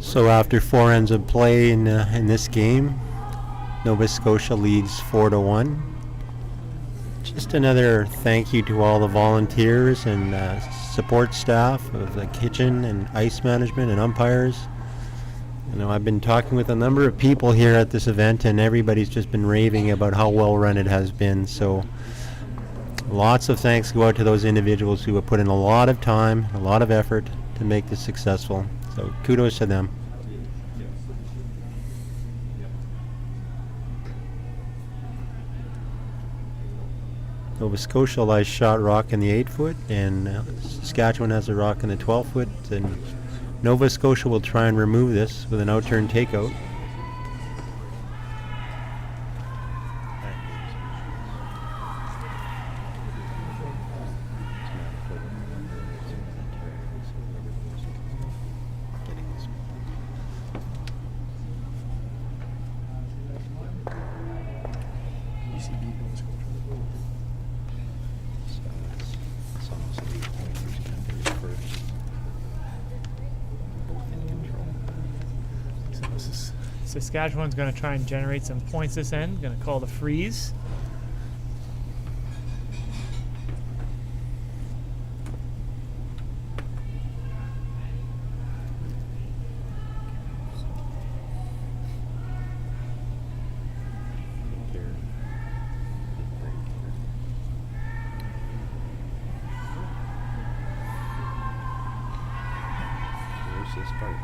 So after 4 ends of play in this game, Nova Scotia leads 4-1. Just another thank you to all the volunteers and support staff of the kitchen and ice management and umpires. You know, I've been talking with a number of people here at this event, and everybody's just been raving about how well run it has been. So lots of thanks go out to those individuals who have put in a lot of time, a lot of effort to make this successful. So kudos to them. Nova Scotia lies shot rock in the 8-foot, and Saskatchewan has a rock in the 12-foot, and Nova Scotia will try and remove this with an out-turn takeout. Saskatchewan's going to try and generate some points this end. Going to call the freeze. Where's this part?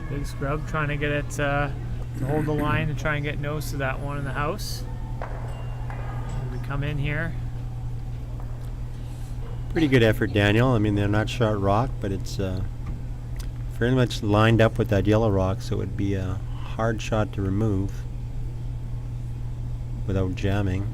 Big scrub trying to get it to hold the line and try and get nose to that one in the house. We come in here. Pretty good effort, Daniel. I mean, they're not shot rock, but it's fairly much lined up with that yellow rock, so it would be a hard shot to remove without jamming.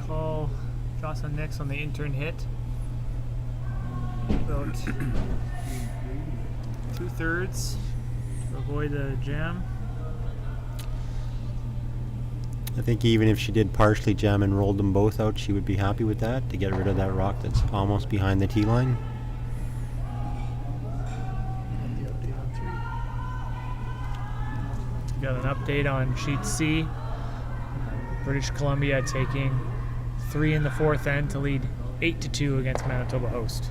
Call Jocelyn Nix on the intern hit. About 2/3 to avoid the jam. I think even if she did partially jam and rolled them both out, she would be happy with that, to get rid of that rock that's almost behind the tee line. Got an update on sheet C. British Columbia taking 3 in the 4th end to lead 8-2 against Manitoba host.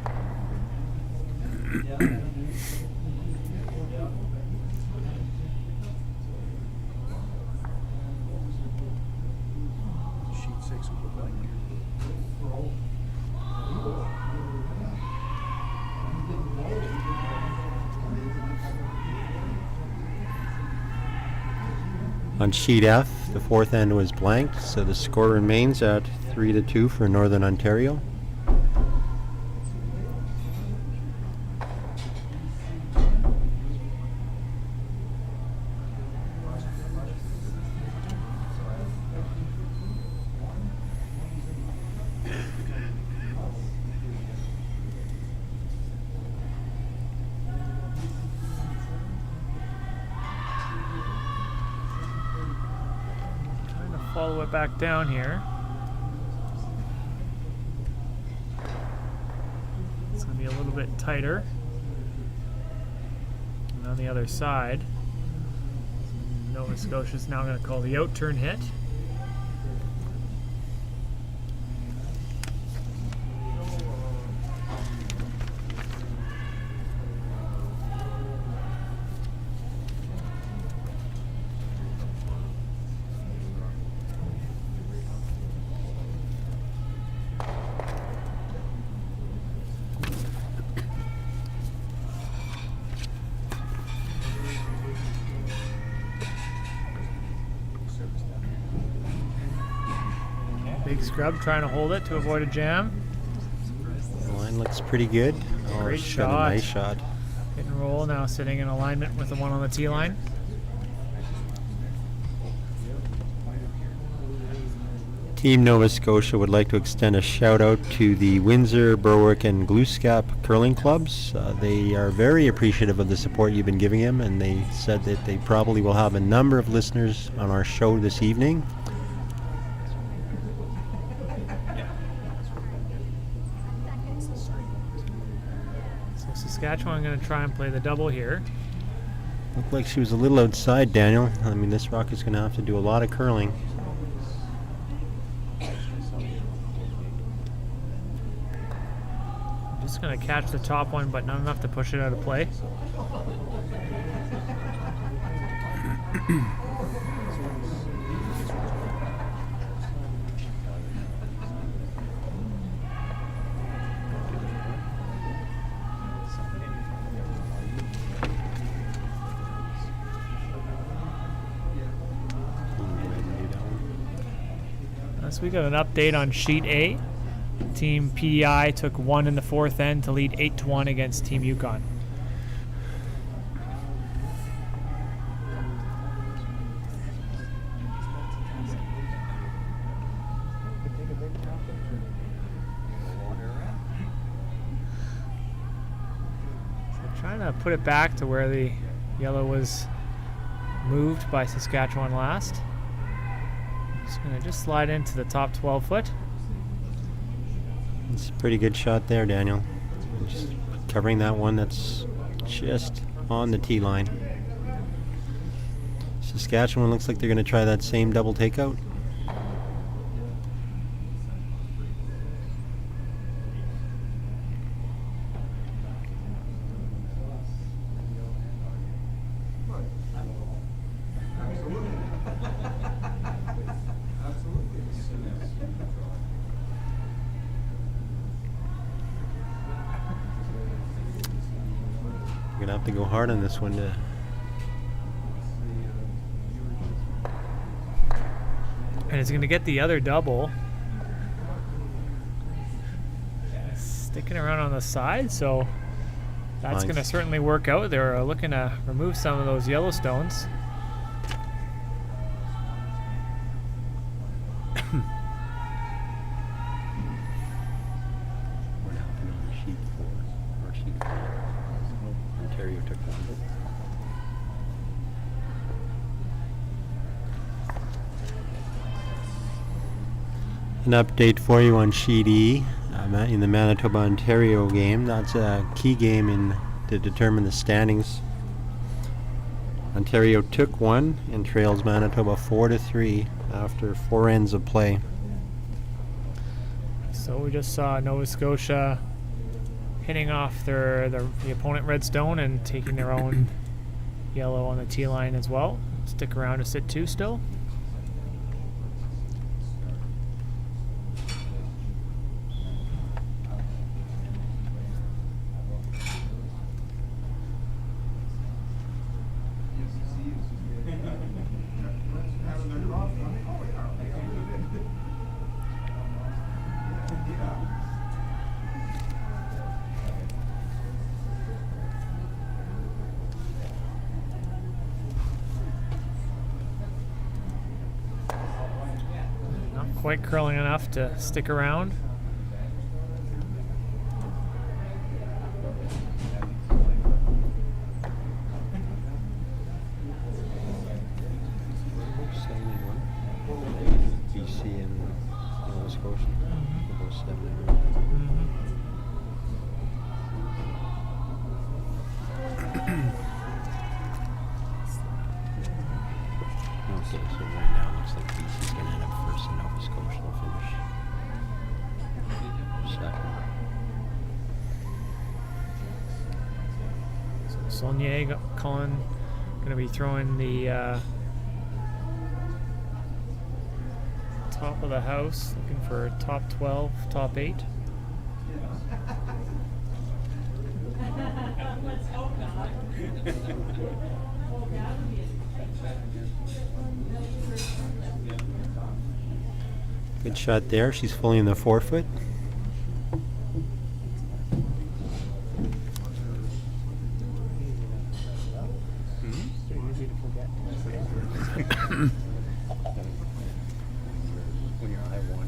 Sheet 6 with the blank. On sheet F, the 4th end was blanked, so the score remains at 3-2 for Northern Ontario. Follow it back down here. It's going to be a little bit tighter. And on the other side, Nova Scotia's now going to call the out turn hit. Big scrub trying to hold it to avoid a jam. The line looks pretty good. Oh, Great she's got shot. a nice shot. Hit and roll now, sitting in alignment with the one on the tee line. Team Nova Scotia would like to extend a shout out to the Windsor, Berwick, and Glooscap curling clubs. They are very appreciative of the support you've been giving them, and they said that they probably will have a number of listeners on our show this evening. So Saskatchewan going to try and play the double here. Looked like she was a little outside, Daniel. I mean, this Rocket's going to have to do a lot of curling. Just going to catch the top one, but not enough to push it out of play. So we got an update on Sheet A. Team PEI took 1 in the 4th end to lead 8-1 against Team Yukon. So trying to put it back to where the yellow was moved by Saskatchewan last. Just going to just slide into the top 12 foot. It's a pretty good shot there, Daniel. Just covering that one that's just on the tee line. Saskatchewan looks like they're going to try that same double takeout. You're gonna have to go hard on this one to. And it's going to get the other double. Sticking around on the side, so that's going to certainly work out. They're looking to remove some of those Yellowstones. What happened on sheet 4 or sheet 5? Ontario took one. An update for you on Sheet E in the Manitoba-Ontario game. That's a key game to determine the standings. Ontario took 1 and trails Manitoba 4-3 after 4 ends of play. So we just saw Nova Scotia hitting off the opponent red stone and taking their own yellow on the tee line as well. Stick around to sit 2 still. Quite curling enough to stick around. BC and Nova Scotia. Both 7-1. Okay, so right now it looks like BC's going to end up first and Nova Scotia will finish second. So Saulnier going to be throwing the top of the house, looking for top 12, top 8. Good shot there. She's fully in the 4 foot. When you're I1.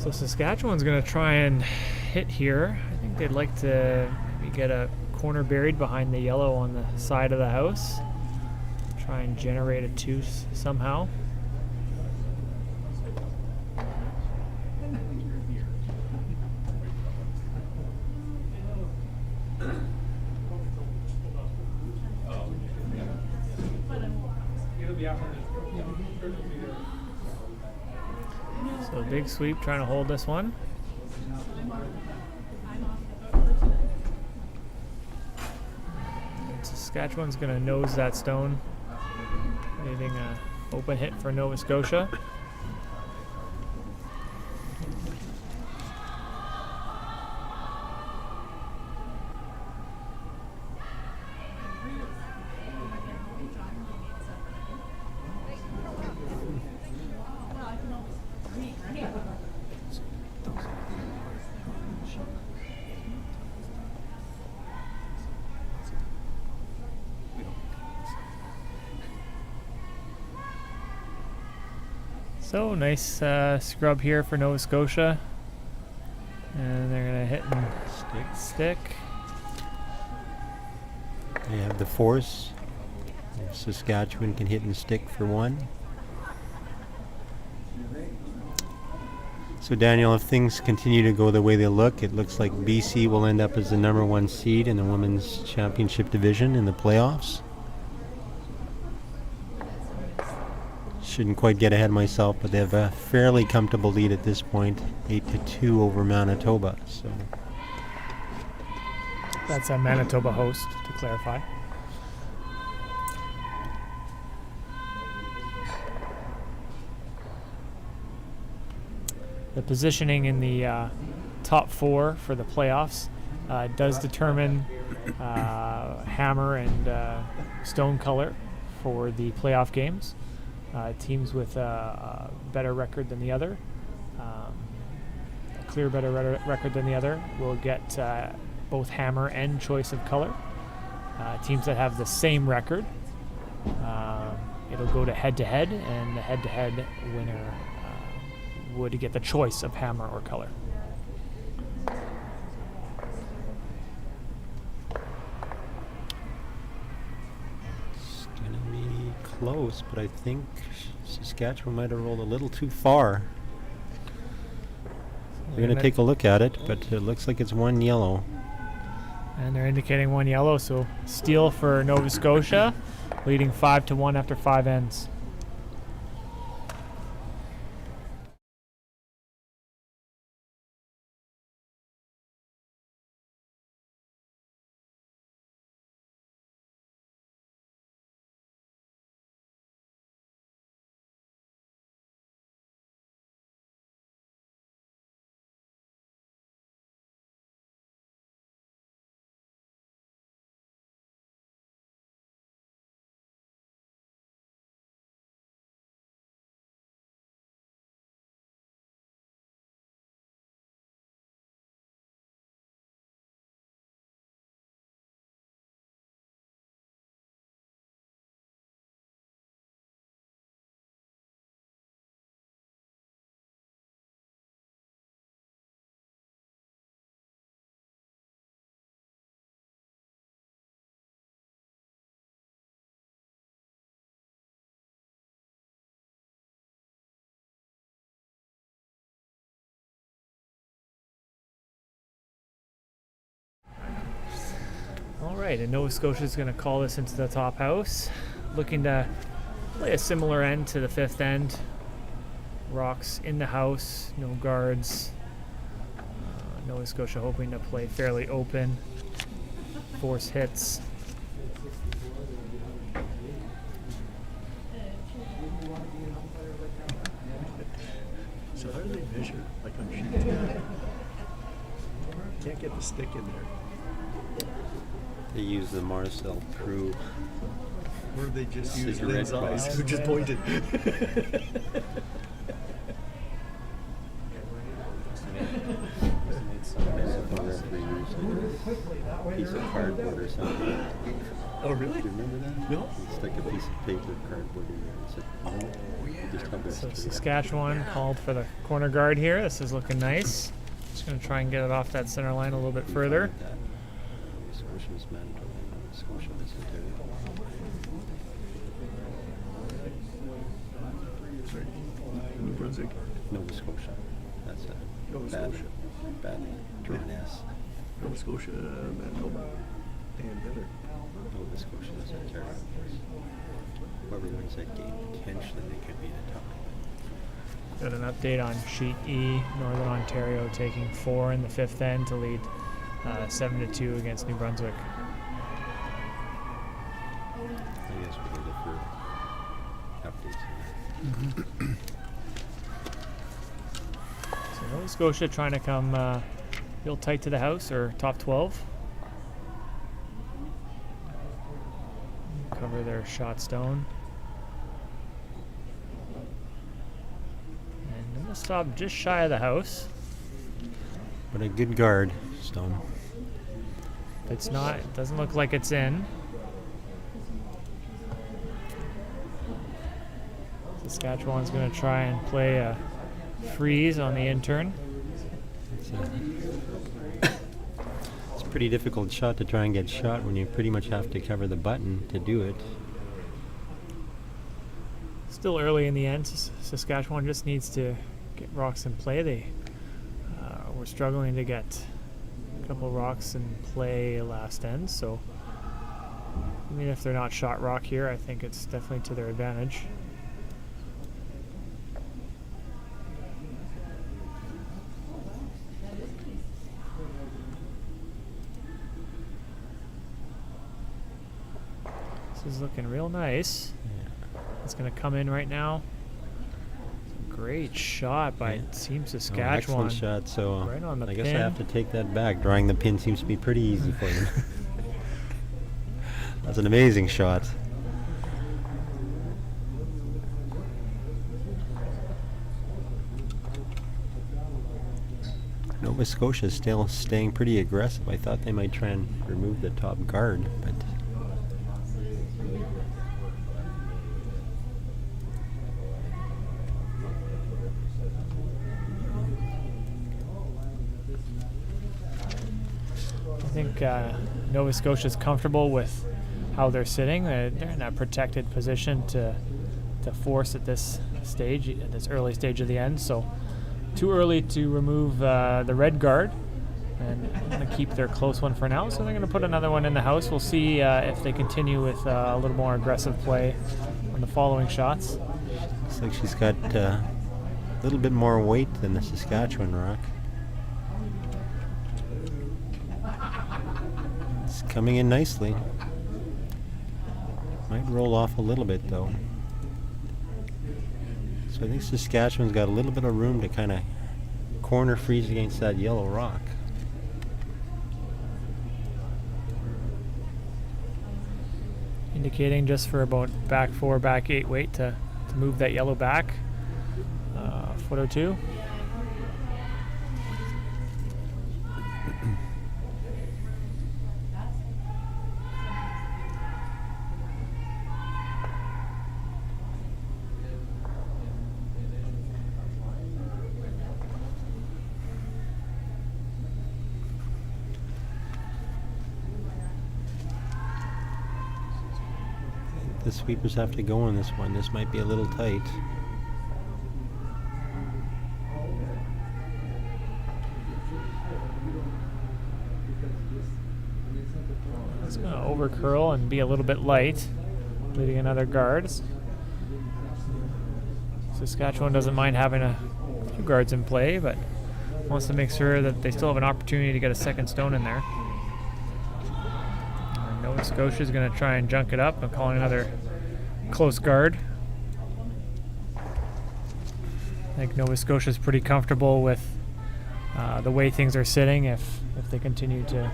So Saskatchewan's going to try and hit here. I think they'd like to maybe get a corner buried behind the yellow on the side of the house. Try and generate a 2 somehow. So big sweep trying to hold this one. And Saskatchewan's going to nose that stone, leaving an open hit for Nova Scotia. So nice scrub here for Nova Scotia, and they're gonna hit and stick. They have the force. If Saskatchewan can hit and stick for 1. So Daniel, if things continue to go the way they look, it looks like BC will end up as the #1 seed in the women's championship division in the playoffs. Shouldn't quite get ahead of myself, but they have a fairly comfortable lead at this point, 8-2 over Manitoba. So That's a Manitoba host, to clarify. The positioning in the top 4 for the playoffs does determine hammer and stone color for the playoff games. Teams with a better record than the other, a clear better record than the other, will get both hammer and choice of color. Teams that have the same record, it'll go to head-to-head, and the head-to-head winner would get the choice of hammer or color. it's going to be close, but I think Saskatchewan might have rolled a little too far. We're going to take a look at it, but it looks like it's 1 yellow. And they're indicating 1 yellow, so steal for Nova Scotia, leading 5-1 after 5 ends. All right, and Nova Scotia is going to call this into the top house, looking to play a similar end to the 5th end. Rocks in the house, no guards. Nova Scotia hoping to play fairly open, force hits. So how do they measure? Like on sheet 10? Can't get the stick in there. They use the Marcel Prue. Or they just use Cigarette Lynn's eyes, box. who just pointed. Piece of cardboard or something. Oh, really? Do you remember that? No. You stick a piece of paper, cardboard in there and sit. Just how best So to- Saskatchewan called for the corner guard here. This is looking nice. Just going to try and get it off that center line a little bit further. Nova Scotia is Manitoba, Nova Scotia is Ontario. Sorry. New Brunswick. Nova Scotia. That's a Nova bad, Scotia. bad drawn S. Nova Scotia, Manitoba, and better. Nova Scotia is Ontario. Whoever wins that game, potentially they could be the top. Got an update on Sheet E. Northern Ontario taking 4 in the 5th end to lead 7-2 against New Brunswick. I guess we'll look for updates on that. So Nova Scotia trying to come real tight to the house or top 12. Cover their shot stone. And I'm going to stop just shy of the house. But a good guard, Stone. If it's not, it doesn't look like it's in. Saskatchewan's going to try and play a freeze on the intern. It's a pretty difficult shot to try and get shot when you pretty much have to cover the button to do it. Still early in the end. Saskatchewan just needs to get rocks in play. They were struggling to get a couple rocks in play last end, so even if they're not shot rock here, I think it's definitely to their advantage. This is looking real nice. It's going to come in right now. Great shot by Team Saskatchewan. Excellent shot. So Right on the I guess I pin. have to take that back. Drawing the pin seems to be pretty easy for them. That's an amazing shot. Nova Scotia is still staying pretty aggressive. I thought they might try and remove the top guard, but I think Nova Scotia is comfortable with how they're sitting. They're in a protected position to force at this stage, at this early stage of the end. So too early to remove the red guard, and I'm going to keep their close one for now. So they're going to put another one in the house. We'll see if they continue with a little more aggressive play on the following shots. looks like she's got a little bit more weight than the Saskatchewan rock. It's coming in nicely. Might roll off a little bit though. So I think Saskatchewan's got a little bit of room to kind of corner freeze against that yellow rock. Indicating just for about back 4, back 8 weight to move that yellow back. Foot or two. The sweepers have to go on this one. This might be a little tight. It's going to over curl and be a little bit light, leading another guard. Saskatchewan doesn't mind having a few guards in play, but wants to make sure that they still have an opportunity to get a second stone in there. And Nova Scotia is going to try and junk it up and calling another close guard. I think Nova Scotia is pretty comfortable with the way things are sitting if they continue to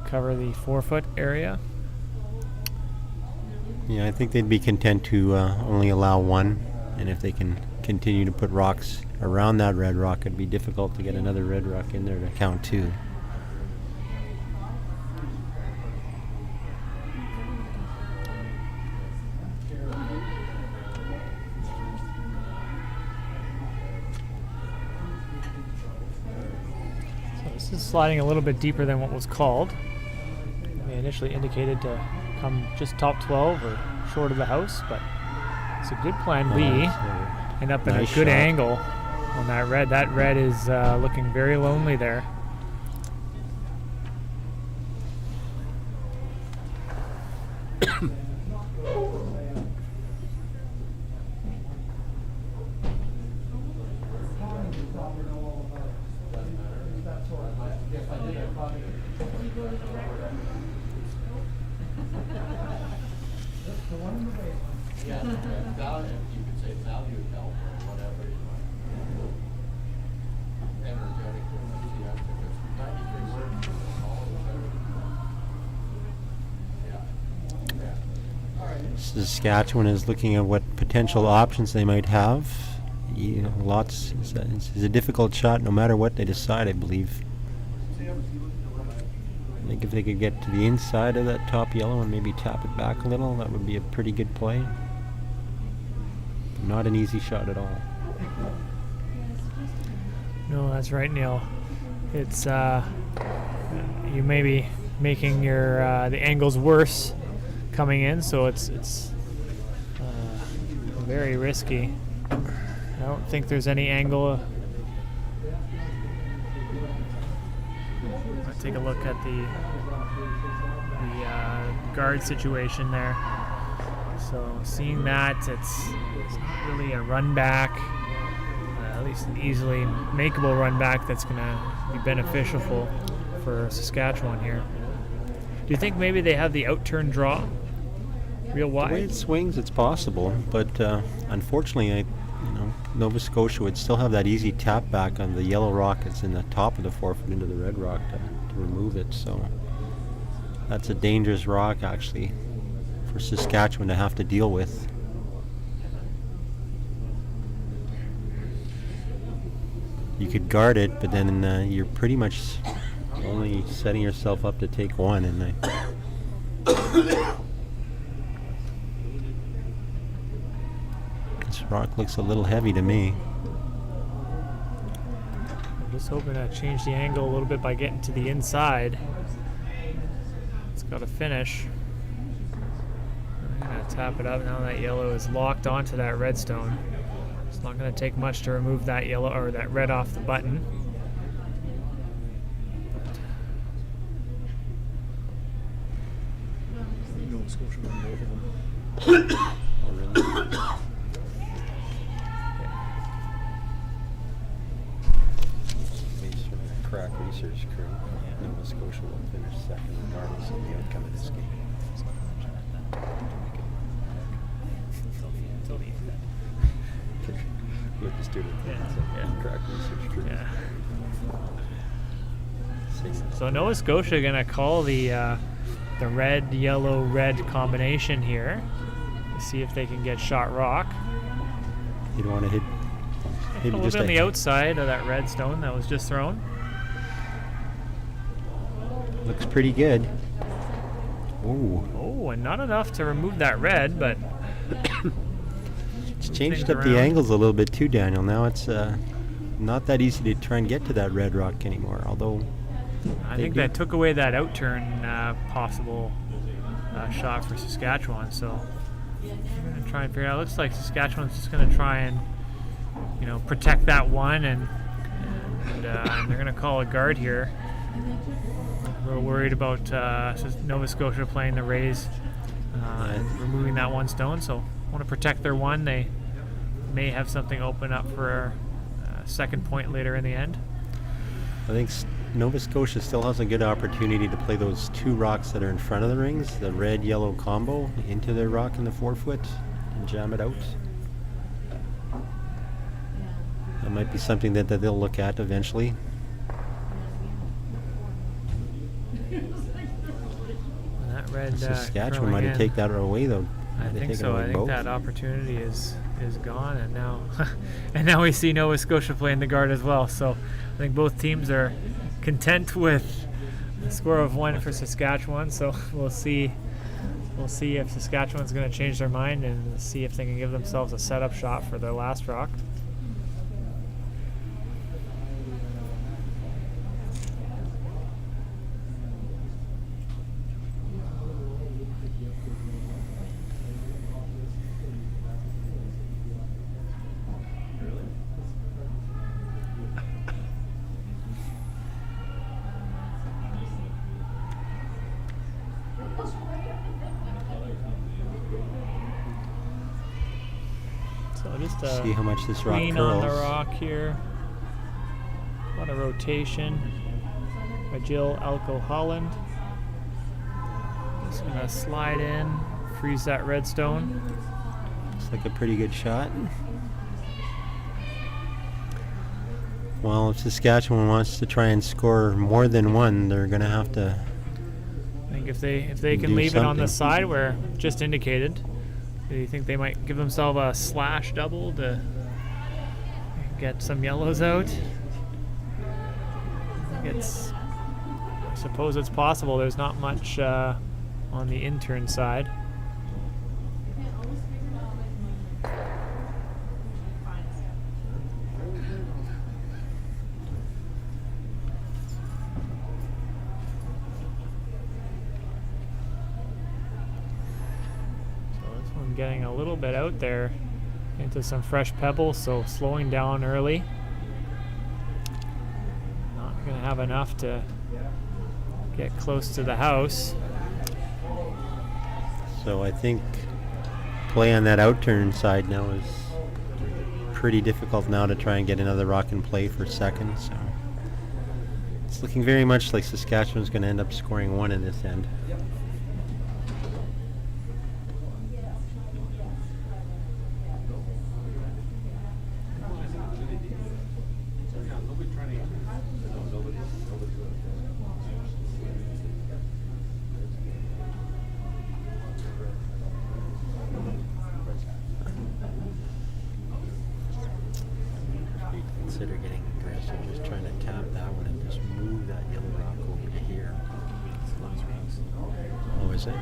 cover the 4-foot area. Yeah, I think they'd be content to only allow one, and if they can continue to put rocks around that red rock, it'd be difficult to get another red rock in there to count two. This is sliding a little bit deeper than what was called. They initially indicated to come just top 12 or short of the house, but it's a good plan B. And up in Nice a good shot. angle on that red. That red is looking very lonely there. Saskatchewan is looking at what potential options they might have. You know, lots. It's a difficult shot, no matter what they decide. I believe. I think if they could get to the inside of that top yellow and maybe tap it back a little, that would be a pretty good play. Not an easy shot at all. No, that's right, Neil. It's you may be making your the angles worse coming in, so it's very risky. I don't think there's any angle. Let's take a look at the guard situation there. So seeing that, it's not really a run back, at least an easily makeable run back that's going to be beneficial for Saskatchewan here. Do you think maybe they have the out-turn draw real The way wide? it swings, it's possible, but unfortunately, Nova Scotia would still have that easy tap back on the yellow rock that's in the top of the 4 foot into the red rock to remove it. So that's a dangerous rock, actually, for Saskatchewan to have to deal with. You could guard it, but then you're pretty much only setting yourself up to take one, and this rock looks a little heavy to me. I'm just hoping to change the angle a little bit by getting to the inside. It's got to finish. I'm going to tap it up now that yellow is locked onto that redstone. It's not going to take much to remove that yellow or that red off the button. Nova Scotia won both of them. Oh, really? Based on the crack research crew, Nova Scotia will finish second regardless of the outcome of this game. With the student, crack research crew. Yeah. Same. So Nova Scotia gonna call the red, yellow, red combination here to see if they can get shot rock. You don't want to hit A maybe little just bit on the outside of that red stone that was just thrown. looks pretty good. Ooh, Oh, and not enough to remove that red, but it's changed things up the around. angles a little bit too, Daniel. Now it's not that easy to try and get to that red rock anymore, although I They think do. that took away that outturn possible shot for Saskatchewan. So I'm gonna try and figure out. It looks like Saskatchewan's just gonna try and protect that one, and they're gonna call a guard here. A little worried about Nova Scotia playing the Rays, and removing that one stone. So want to protect their one. They may have something open up for a second point later in the end. I think Nova Scotia still has a good opportunity to play those two rocks that are in front of the rings, the red-yellow combo, into their rock in the 4 foot and jam it out. That might be something that they'll look at eventually. And that red Saskatchewan curling might have in. taken that away, though. I Might have think taken so. away I think both. that opportunity is gone, and now and now we see Nova Scotia playing the guard as well. So I think both teams are content with a score of 1 for Saskatchewan. So we'll see if Saskatchewan's going to change their mind and see if they can give themselves a setup shot for their last rock. So just a See how much this rock queen on the curls. rock here. A lot of rotation by Jill Alco Holland. Just gonna slide in, freeze that redstone. Looks like a pretty good shot. Well, if Saskatchewan wants to try and score more than one, they're going to have to. I think if they can Do leave it on the something. side where just indicated, do you think they might give themselves a slash double to get some yellows out? I suppose it's possible. There's not much on the intern side. Getting a little bit out there into some fresh pebbles, so slowing down early. Not going to have enough to get close to the house. So I think play on that outturn side now is pretty difficult now to try and get another rock in play for second. So it's looking very much like Saskatchewan's going to end up scoring one in this end. Consider getting aggressive, just trying to tap that one and just move that yellow rock over to here. Oh, is it?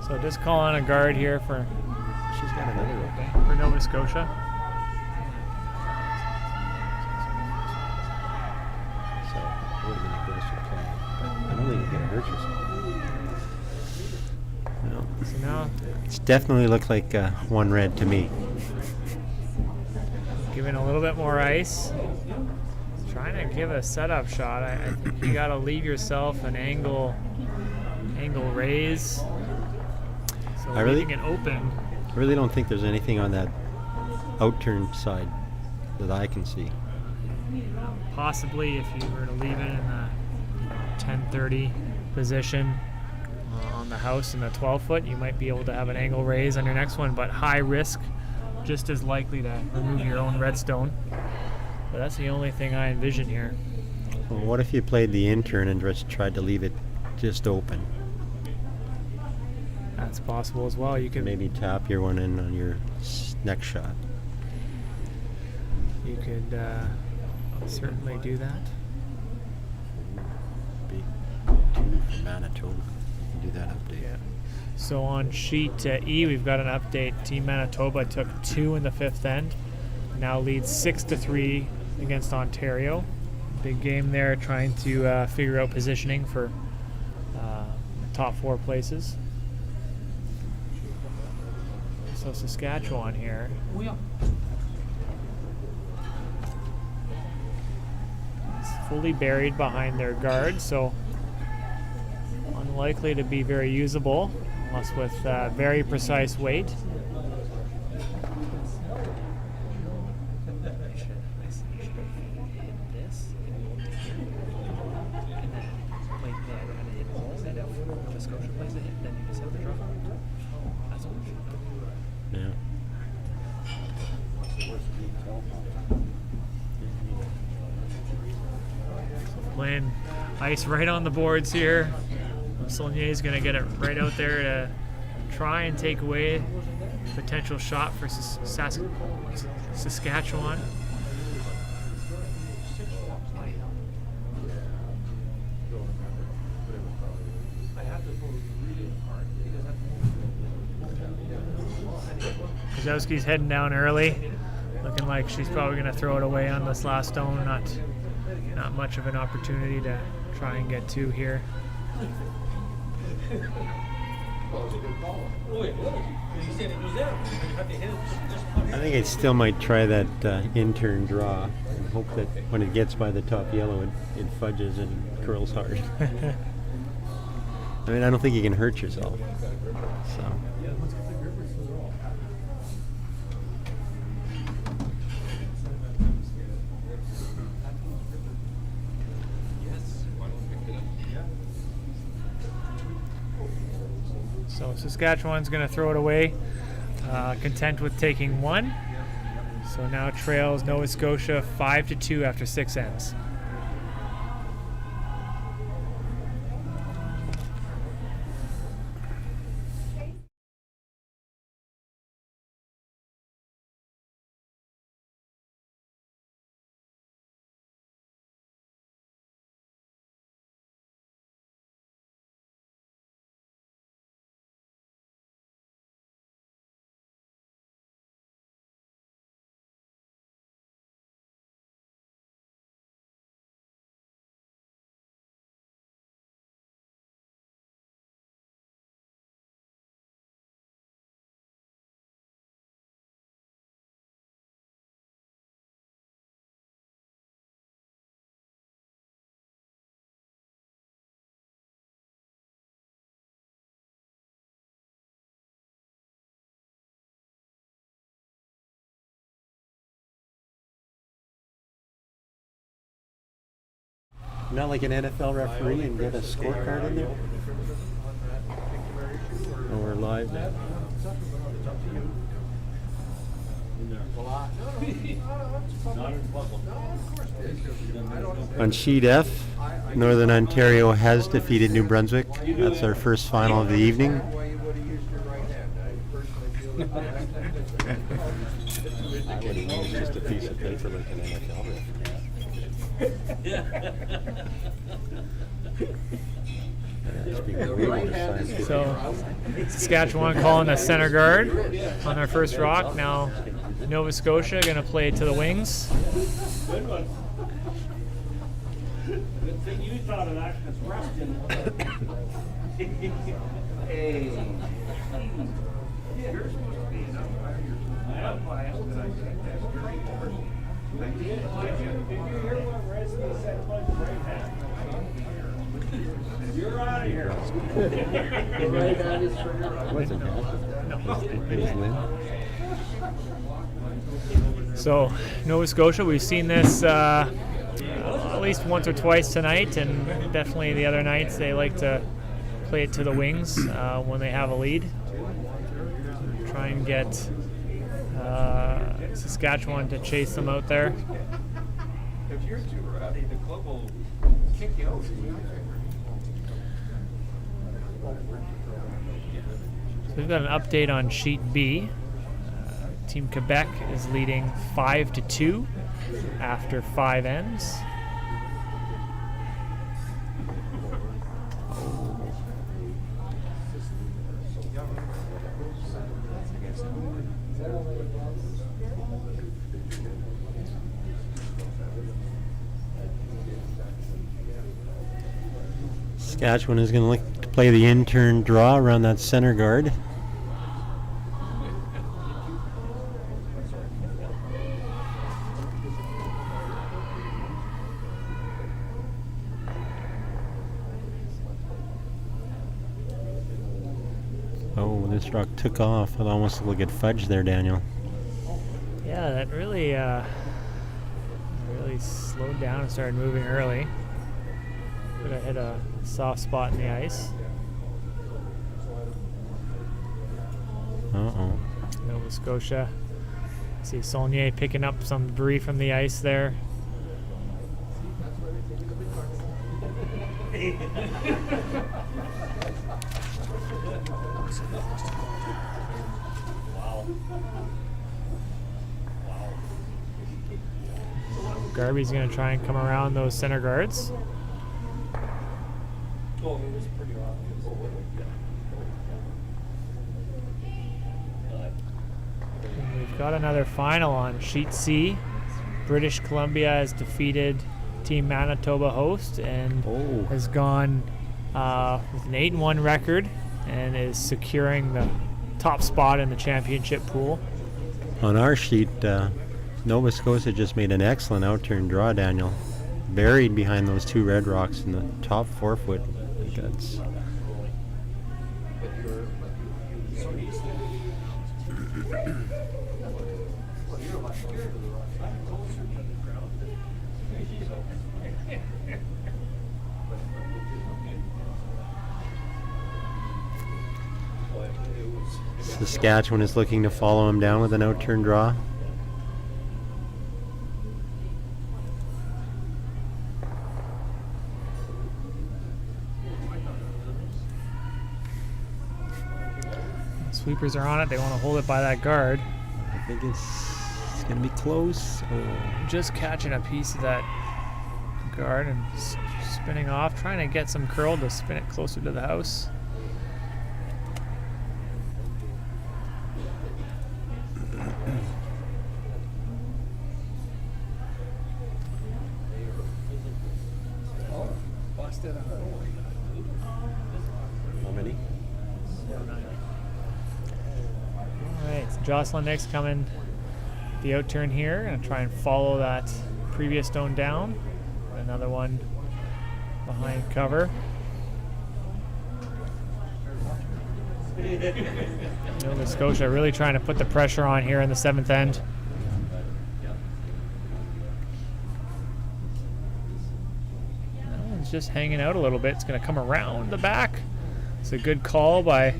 So just call on a guard here for She's got another rock. Nova Scotia. So it would have been aggressive play, but I don't think you're going to hurt yourself. No. So now It's definitely looked like one red to me. giving a little bit more ice. Trying to give a setup shot. I think you got to leave yourself an angle raise. So I really- leaving it open. I really don't think there's anything on that outturn side that I can see. Possibly if you were to leave it in the 10-30 position on the house in the 12-foot, you might be able to have an angle raise on your next one, but high risk, just as likely to remove your own redstone. But that's the only thing I envision here. Well, what if you played the intern and just tried to leave it just open? That's possible as well. You could Maybe tap your one in on your next shot. You could certainly do that. Big 2 from Manitoba. You can do that update. Yeah. So on sheet E, we've got an update. Team Manitoba took 2 in the 5th end. Now leads 6-3 against Ontario. Big game there, trying to figure out positioning for top 4 places. So Saskatchewan here. It's fully buried behind their guard, so unlikely to be very usable unless with very precise weight. Yeah. Playing ice right on the boards here. Saulnier's going to get it right out there to try and take away potential shot for Saskatchewan. Kozowski's heading down early, looking like she's probably going to throw it away on this last stone. Not much of an opportunity to try and get 2 here. I think I still might try that intern draw and hope that when it gets by the top yellow, it fudges and curls hard. I mean, I don't think you can hurt yourself. So So Saskatchewan's going to throw it away, content with taking one. So now trails Nova Scotia 5-2 after 6 ends. Not like an NFL referee and get a scorecard in there? Oh, we're live now. On sheet F, Northern Ontario has defeated New Brunswick. That's our first final of the evening. I would have used just a piece of paper like an NFL referee. So Saskatchewan calling the center guard on their first rock. Now Nova Scotia going to play to the wings. Good one. Good thing you thought of that, because Rustin. Hey. You're supposed to be an umpire. I am biased, but I think that's very important. Did you hear what Resnick said about the right hand? You're out of here. Right hand is for your Wasn't it was Lynn. So Nova Scotia, we've seen this at least once or twice tonight, and definitely the other nights they like to play it to the wings when they have a lead. Try and get Saskatchewan to chase them out there. If you're too rowdy, the club will kick you out. So we've got an update on sheet B. Team Quebec is leading 5-2 after 5 ends. Saskatchewan is going to look to play the in-turn draw around that center guard. Oh, this rock took off. It almost looked like it fudged there, Daniel. Yeah, that really slowed down and started moving early. Could have hit a soft spot in the ice. Uh-oh. Nova Scotia. See Saulnier picking up some debris from the ice there. Garby's going to try and come around those center guards. Oh, it was pretty obvious. And we've got another final on sheet C. British Columbia has defeated Team Manitoba host and has gone with an 8-1 record and is securing the top spot in the championship pool. On our sheet, Nova Scotia just made an excellent outturn draw, Daniel. Buried behind those 2 red rocks in the top 4 foot. That's Saskatchewan is looking to follow him down with an out-turn draw. Sweepers are on it. They want to hold it by that guard. I think it's going to be close. Oh. Just catching a piece of that guard and spinning off, trying to get some curl to spin it closer to the house. Busted out. How many? Alright, so Jocelyn next coming the out turn here and try and follow that previous stone down. Another one behind cover. Nova Scotia really trying to put the pressure on here in the 7th end. That one's just hanging out a little bit. It's going to come around the back. It's a good call by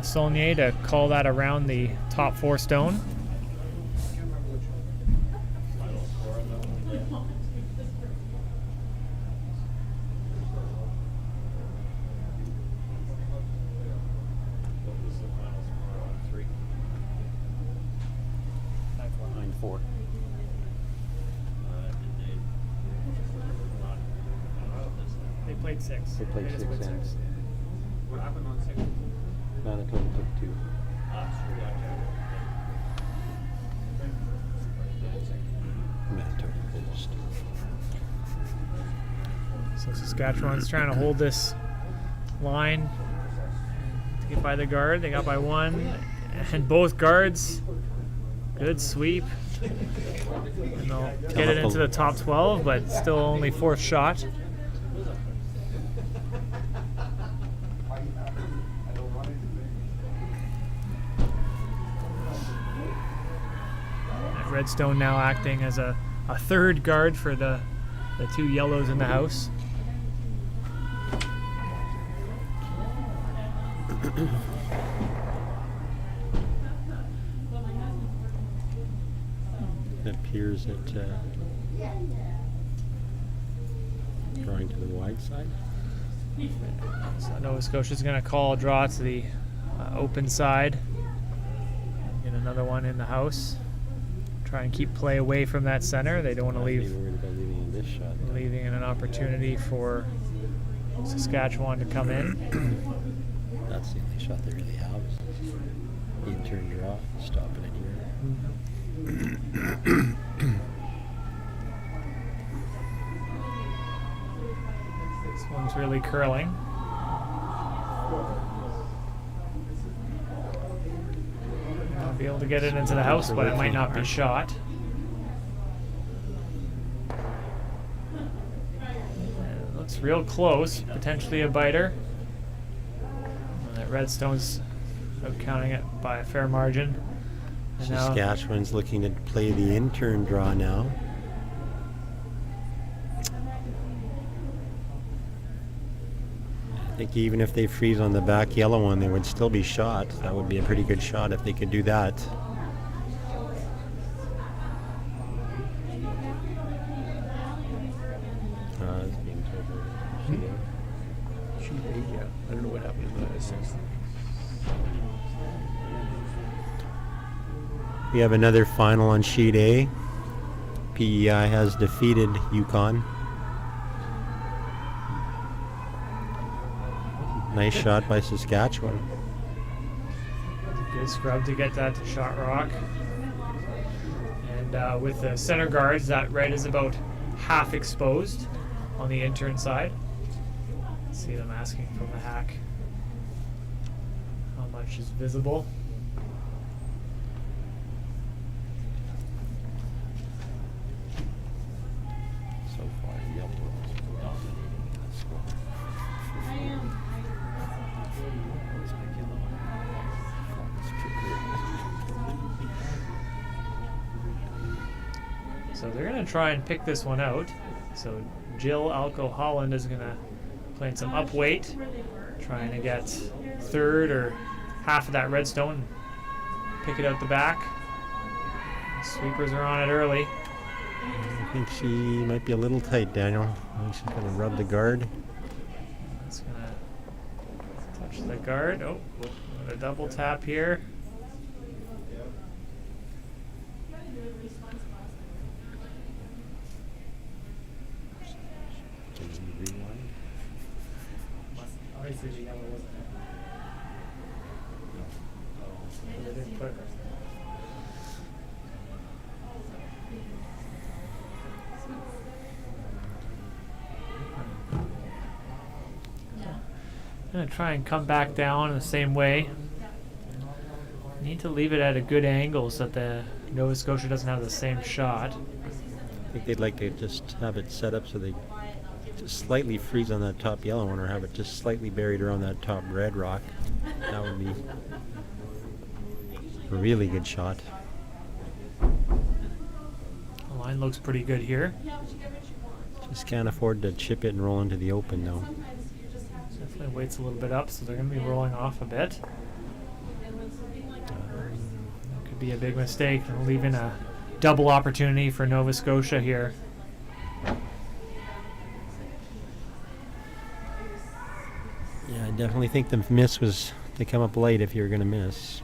Saulnier to call that around the top 4 stone. They played 6. They played just 6 went ends. What happened on 6? Manitoba took 2. Manitoba finished. So Saskatchewan's trying to hold this line to get by the guard. They got by 1, and both guards. Good sweep. And they'll get it into the top 12, but still only 4th shot. Redstone now acting as a 3rd guard for the 2 yellows in the house. It appears that drawing to the wide side. So Nova Scotia's going to call a draw to the open side. Get another one in the house. Try and keep play away from that center. They don't want to leave Worried about leaving in this shot. leaving an opportunity for Saskatchewan to come in. That's the only shot they really have. Is in-turn draw. Stop it anywhere. This one's really curling. I'll be able to get it into the house, but it might not be shot. It looks real close, potentially a biter. And that Redstone's out counting it by a fair margin. And now Saskatchewan's looking to play the in-turn draw now. I think even if they freeze on the back yellow one, they would still be shot. That would be a pretty good shot if they could do that. It's being told Sheet 8, yeah. I don't know what happened in the 6th. we have another final on sheet A. PEI has defeated Yukon. Nice shot by Saskatchewan. good scrub to get that to shot rock. And with the center guards, that red is about half exposed on the intern side. See them asking from the hack how much is visible. So far, yellow is dominating that score. So they're going to try and pick this one out. So Jill Alco Holland is going to play some up weight, trying to get third or half of that redstone and pick it out the back. Sweepers are on it early. I think she might be a little tight, Daniel. I think she's going to rub the guard. It's gonna touch the guard. Oh, a double tap here. Obviously the yellow wasn't there. They didn't put it. I'm gonna try and come back down in the same way. Need to leave it at a good angle so that the Nova Scotia doesn't have the same shot. I think they'd like to just have it set up so they just slightly freeze on that top yellow one, or have it just slightly buried around that top red rock. That would be a really good shot. The line looks pretty good here. Just can't afford to chip it and roll into the open though. Definitely weights a little bit up, so they're going to be rolling off a bit. That could be a big mistake, leaving a double opportunity for Nova Scotia here. Yeah, I definitely think the miss was to come up late if you were going to miss.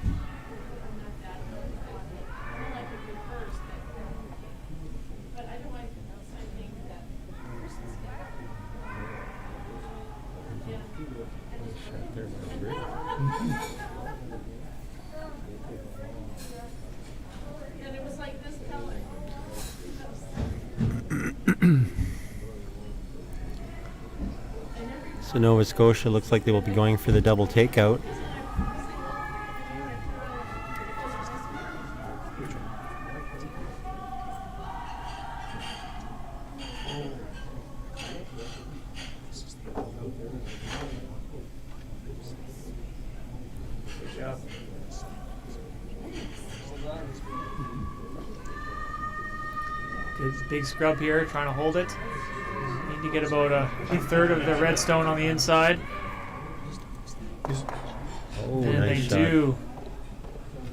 So Nova Scotia looks like they will be going for the double takeout. Good big scrub here, trying to hold it. Need to get about a third of the redstone on the inside. Oh, And nice they shot. do.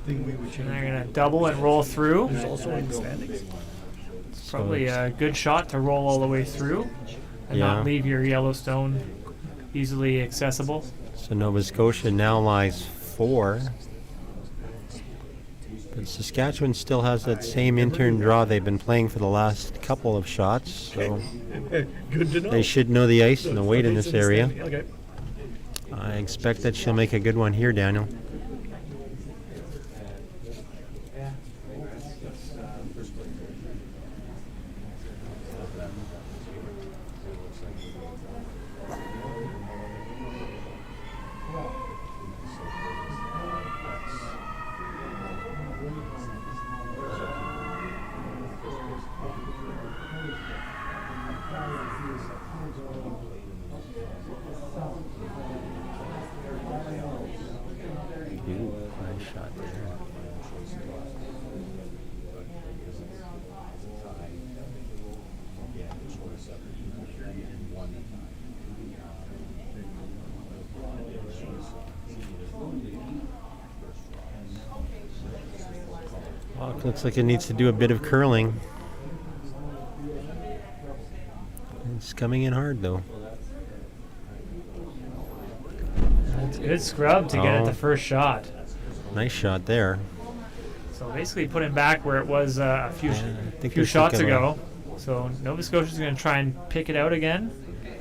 Thing we would And change. they're going to double and roll through. There's also in the standings. Probably a good shot to roll all the way through and Yeah. not leave your Yellowstone easily accessible. So Nova Scotia now lies 4. But Saskatchewan still has that same intern draw they've been playing for the last couple of shots. So Good to know. they should know the ice and the weight in Ice this area. standing. Okay. I expect that she'll make a good one here, Daniel. Nice shot there. Well, it looks like it needs to do a bit of curling. It's coming in hard though. That's a good scrub to get at Oh. the first shot. Nice shot there. So basically put him back where it was a few, Yeah, I think few they're shots thinking ago. So Nova Scotia's going to try and pick it out again.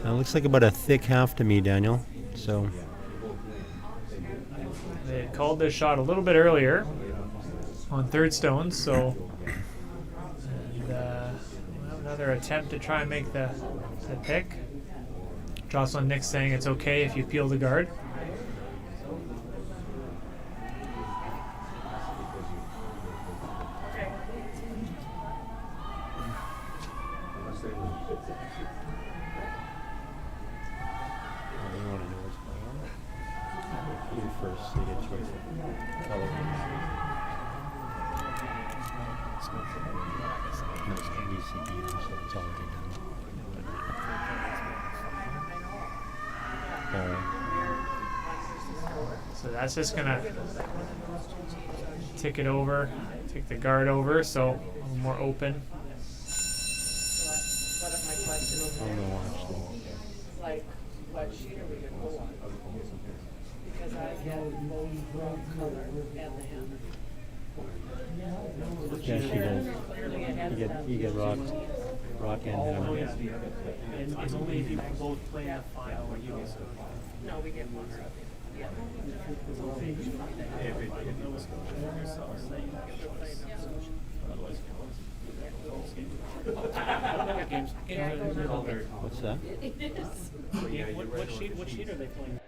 It looks like about a thick half to me, Daniel. So They had called this shot a little bit earlier on third stone, so and, we'll have another attempt to try and make the pick. Jocelyn Nick saying it's okay if you peel the guard. So that's just gonna tick it over, take the guard over, so a little more open. What if my question over there? Like, what sheet are we gonna go on? Because I get both the color and the hammer. Yeah, she does. Clearly ahead of that. You get rock and hammer. And it's only if you both play the final or you get No, we get one or the other. Yeah. What's that? It is. What sheet are they playing?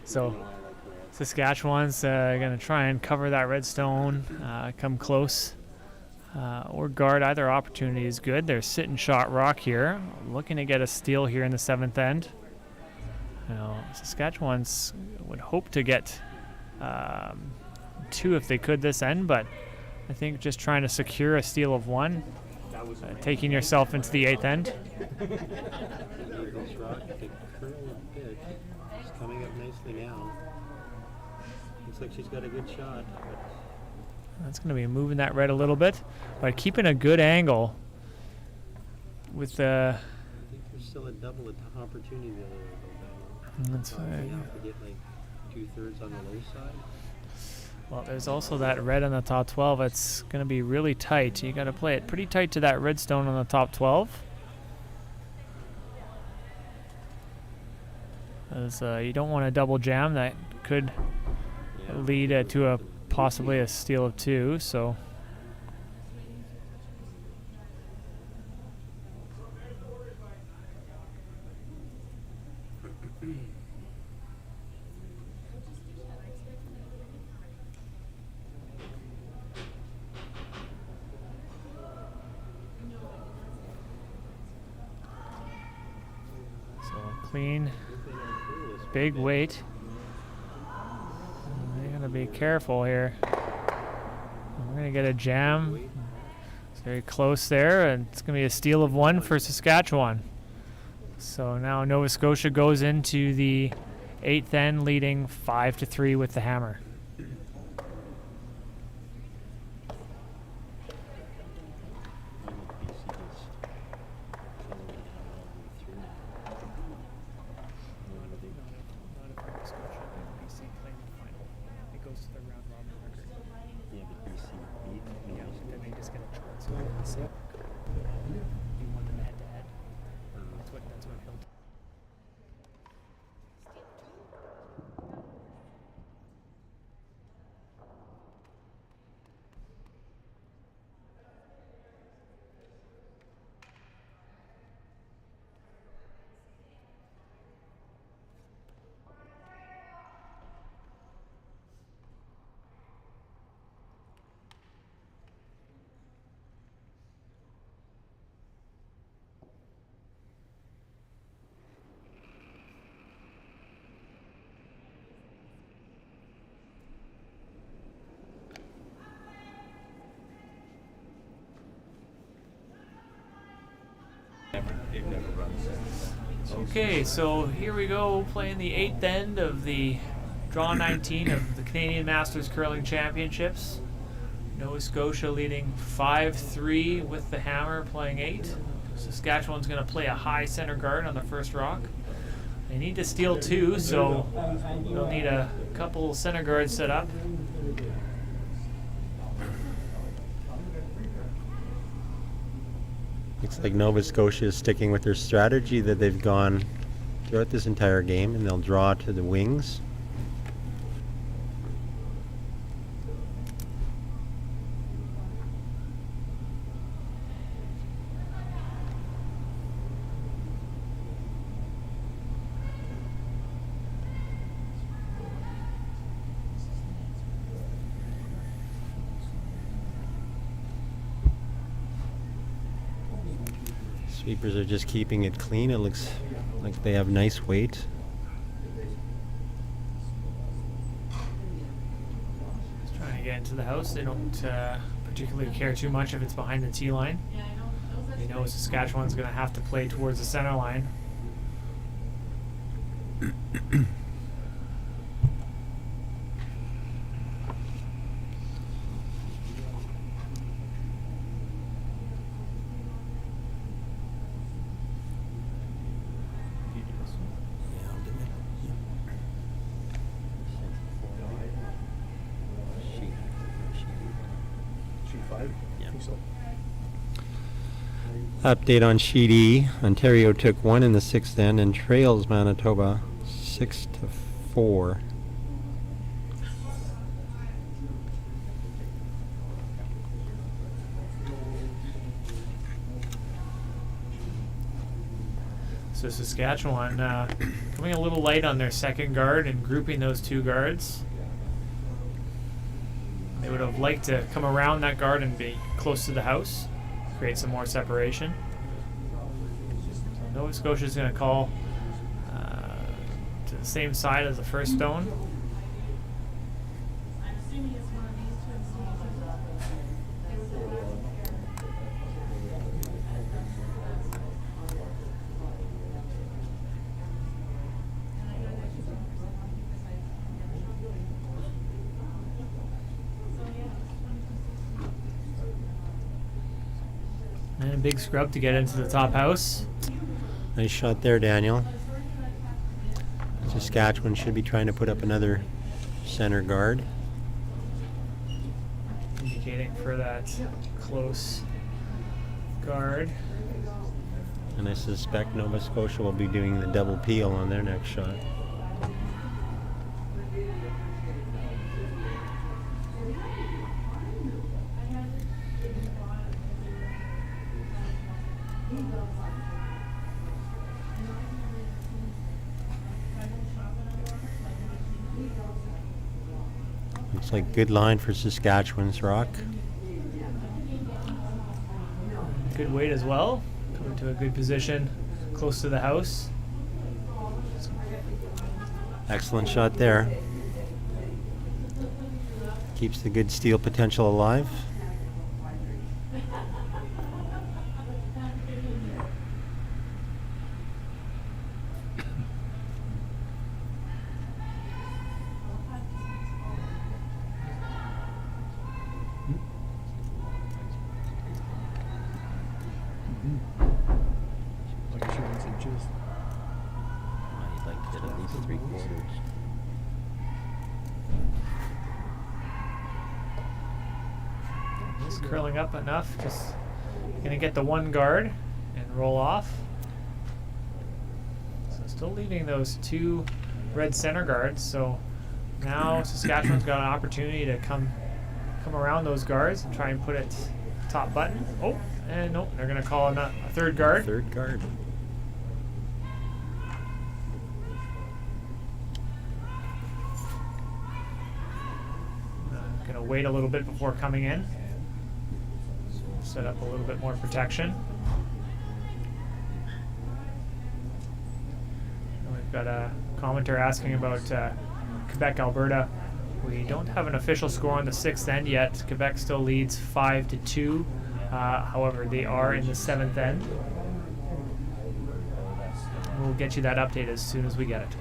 So Saskatchewan's going to try and cover that redstone, come close, or guard. Either opportunity is good. They're sitting shot rock here, looking to get a steal here in the 7th end. Saskatchewan's would hope to get 2 if they could this end, but I think just trying to secure a steal of 1, taking yourself into the 8th end. This rock could curl a bit. She's coming up nicely now. Looks like she's got a good shot. That's going to be moving that red a little bit, but keeping a good angle with the. I think there's still a double opportunity the other way. That's You have to get like 2/3 on the low side. Well, there's also that red on the top 12. It's going to be really tight. You got to play it pretty tight to that redstone on the top 12. As you don't want to double jam. That could lead to a possibly a steal of 2. So. Clean, big weight. You gotta be careful here. We're gonna get a jam. It's very close there, and it's gonna be a steal of 1 for Saskatchewan. So now Nova Scotia goes into the 8th end, leading 5-3 with the hammer. Okay, so here we go, playing the 8th end of the draw 19 of the Canadian Masters Curling Championships. Nova Scotia leading 5-3 with the hammer, playing 8. Saskatchewan's going to play a high center guard on the first rock. They need to steal 2, so they'll need a couple center guards set up. Looks like Nova Scotia is sticking with their strategy that they've gone throughout this entire game, and they'll draw to the wings. Sweepers are just keeping it clean. It looks like they have nice weight. Just trying to get into the house. They don't particularly care too much if it's behind the tee line. They know Saskatchewan's going to have to play towards the center line. Sheet 5? Yeah. I think so. Update on Sheet E. Ontario took 1 in the 6th end and trails Manitoba 6-4. So Saskatchewan coming a little light on their second guard and grouping those two guards. They would have liked to come around that guard and be close to the house, create some more separation. So Nova Scotia is going to call to the same side as the first stone. And a big scrub to get into the top house. Nice shot there, Daniel. Saskatchewan should be trying to put up another center guard. Indicating for that close guard. And I suspect Nova Scotia will be doing the double peel on their next shot. Looks like good line for Saskatchewan's rock. Good weight as well. Coming to a good position close to the house. Excellent shot there. Keeps the good steel potential alive. Like she wants inches. I'd like to hit at least 3/4. Just curling up enough. Just gonna get the one guard and roll off. So still leaving those two red center guards. So now Saskatchewan's got an opportunity to come around those guards and try and put it top button. Oh, and nope, they're gonna call a third guard. Third guard. Gonna wait a little bit before coming in. Set up a little bit more protection. And we've got a commenter asking about Quebec, Alberta. We don't have an official score on the 6th end yet. Quebec still leads 5-2. However, they are in the 7th end. We'll get you that update as soon as we get it.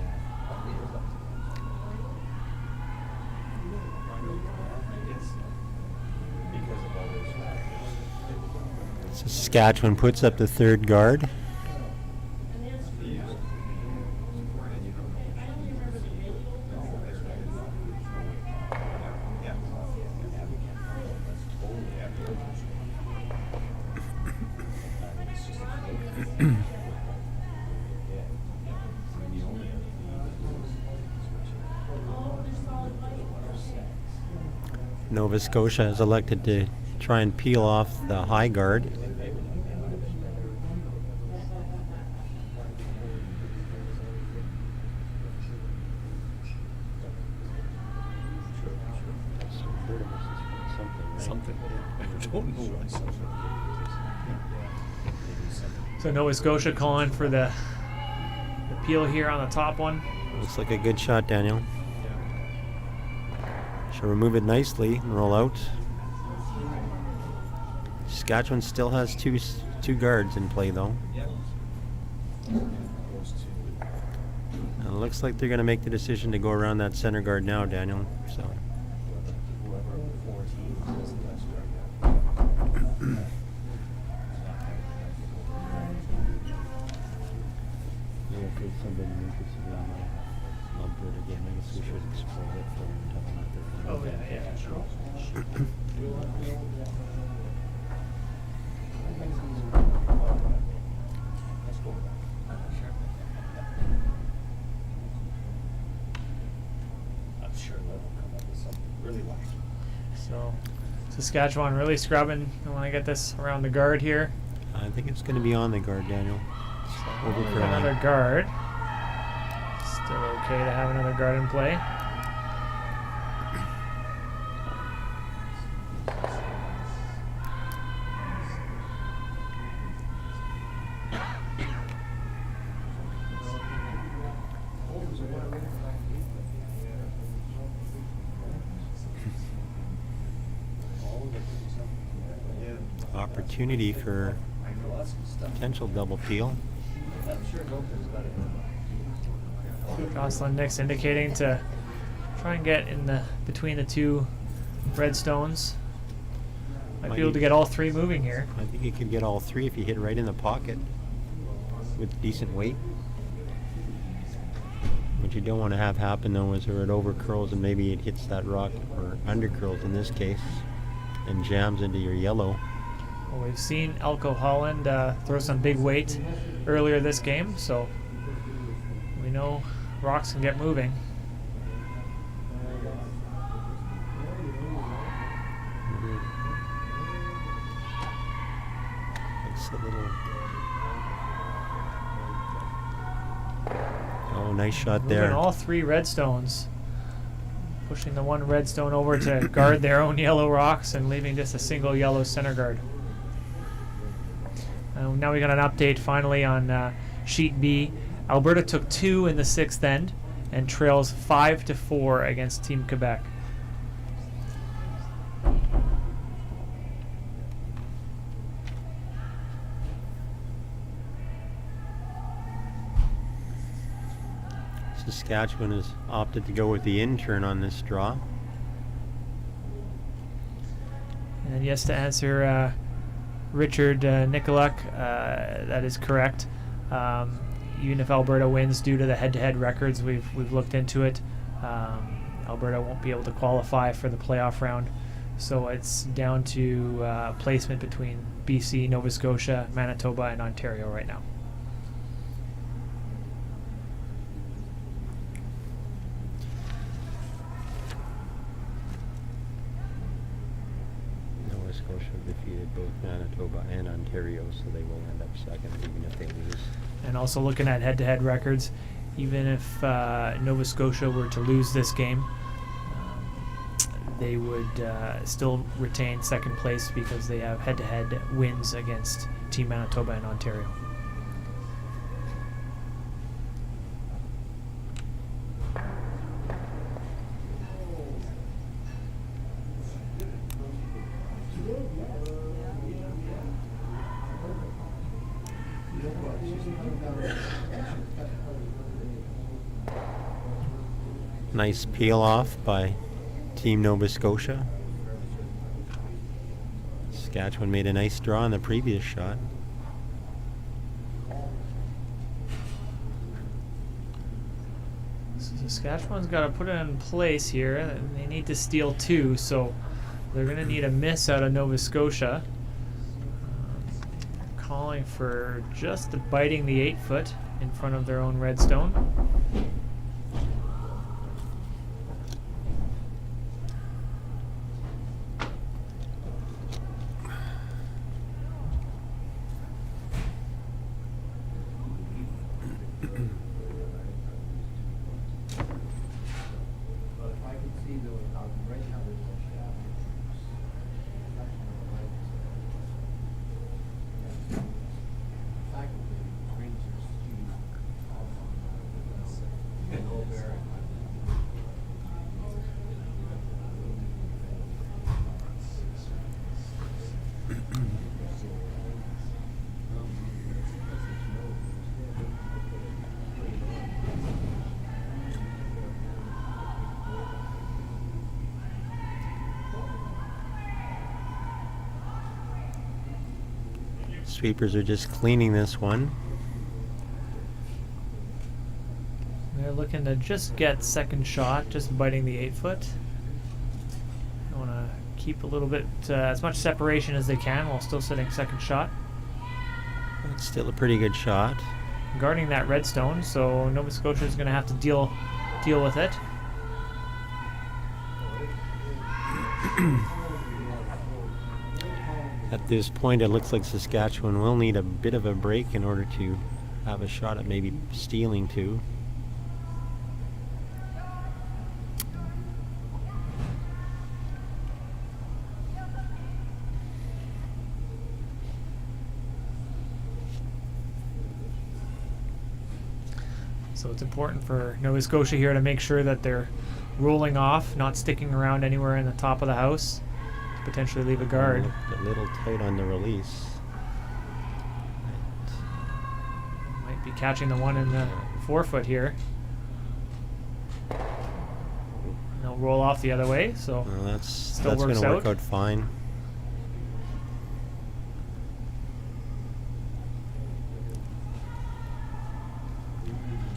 Saskatchewan puts up the third guard. Nova Scotia has elected to try and peel off the high guard. Something. I don't know why something. So Nova Scotia calling for the peel here on the top one. Looks like a good shot, Daniel. She'll remove it nicely and roll out. Saskatchewan still has two guards in play though. And it looks like they're going to make the decision to go around that center guard now, Daniel. So. Somebody interested in Alberta game, I guess we should explore it for them. Oh yeah, sure. I'm sure they'll come up with something really wacky. So Saskatchewan really scrubbing. I want to get this around the guard here. I think it's going to be on the guard, Daniel. Over curling. Another guard. Still okay to have another guard in play. Opportunity for potential double peel. Jocelyn Nix indicating to try and get in the between the two red stones. Might be able to get all three moving here. I think you could get all three if you hit right in the pocket with decent weight. What you don't want to have happen though is where it over curls and maybe it hits that rock, or under curls in this case, and jams into your yellow. Well, we've seen Elko Holland throw some big weight earlier this game, so we know rocks can get moving. It's a little. Oh, nice shot there. Moving all three red stones. Pushing the one red stone over to guard their own yellow rocks and leaving just a single yellow center guard. Now we got an update finally on Sheet B. Alberta took 2 in the 6th end and trails 5-4 against Team Quebec. Saskatchewan has opted to go with the in-turn on this draw. And yes, to answer Richard Nicolak, that is correct. Even if Alberta wins due to the head-to-head records, we've looked into it. Alberta won't be able to qualify for the playoff round, so it's down to placement between BC, Nova Scotia, Manitoba, and Ontario right now. Nova Scotia defeated both Manitoba and Ontario, so they will end up second even if they lose. And also looking at head-to-head records, even if Nova Scotia were to lose this game, they would still retain second place because they have head-to-head wins against Team Manitoba and Ontario. Nice peel off by Team Nova Scotia. Saskatchewan made a nice draw on the previous shot. So Saskatchewan's got to put it in place here. And they need to steal 2, so they're going to need a miss out of Nova Scotia. Calling for just biting the 8-foot in front of their own red stone. Sweepers are just cleaning this one. They're looking to just get second shot, just biting the 8-foot. They want to keep a little bit, as much separation as they can while still sitting second shot. It's still a pretty good shot. Guarding that redstone, so Nova Scotia is going to have to deal with it. At this point, it looks like Saskatchewan will need a bit of a break in order to have a shot at maybe stealing two. So it's important for Nova Scotia here to make sure that they're rolling off, not sticking around anywhere in the top of the house to potentially leave a guard. Looked a little tight on the release. Might be catching the one in the 4-foot here. They'll roll off the other way, so Well, that's Still going works to work out. out fine.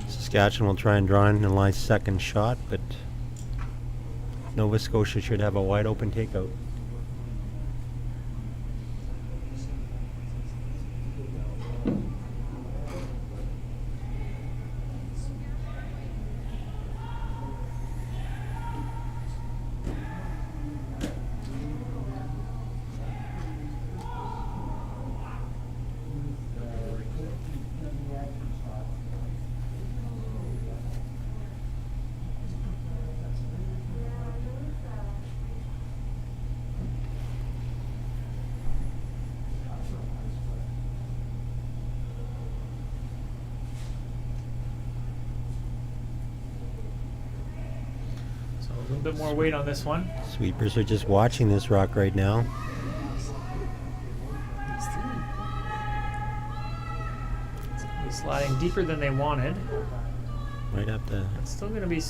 Saskatchewan will try and draw in a nice second shot, but Nova Scotia should have a wide open takeout. So a little bit more weight on this one. Sweepers are just watching this rock right now. It's sliding deeper than they wanted. Might have to It's still going to be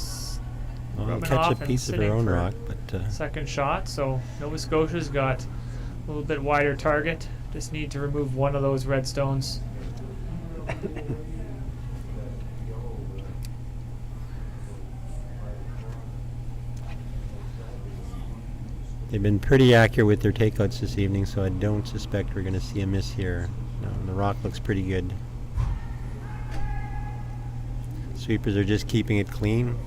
rubbing catch off a and piece of sitting their own for rock, but second shot. So Nova Scotia's got a little bit wider target. Just need to remove one of those red stones. they've been pretty accurate with their takeouts this evening, so I don't suspect we're going to see a miss here. No, the rock looks pretty good. Sweepers are just keeping it clean.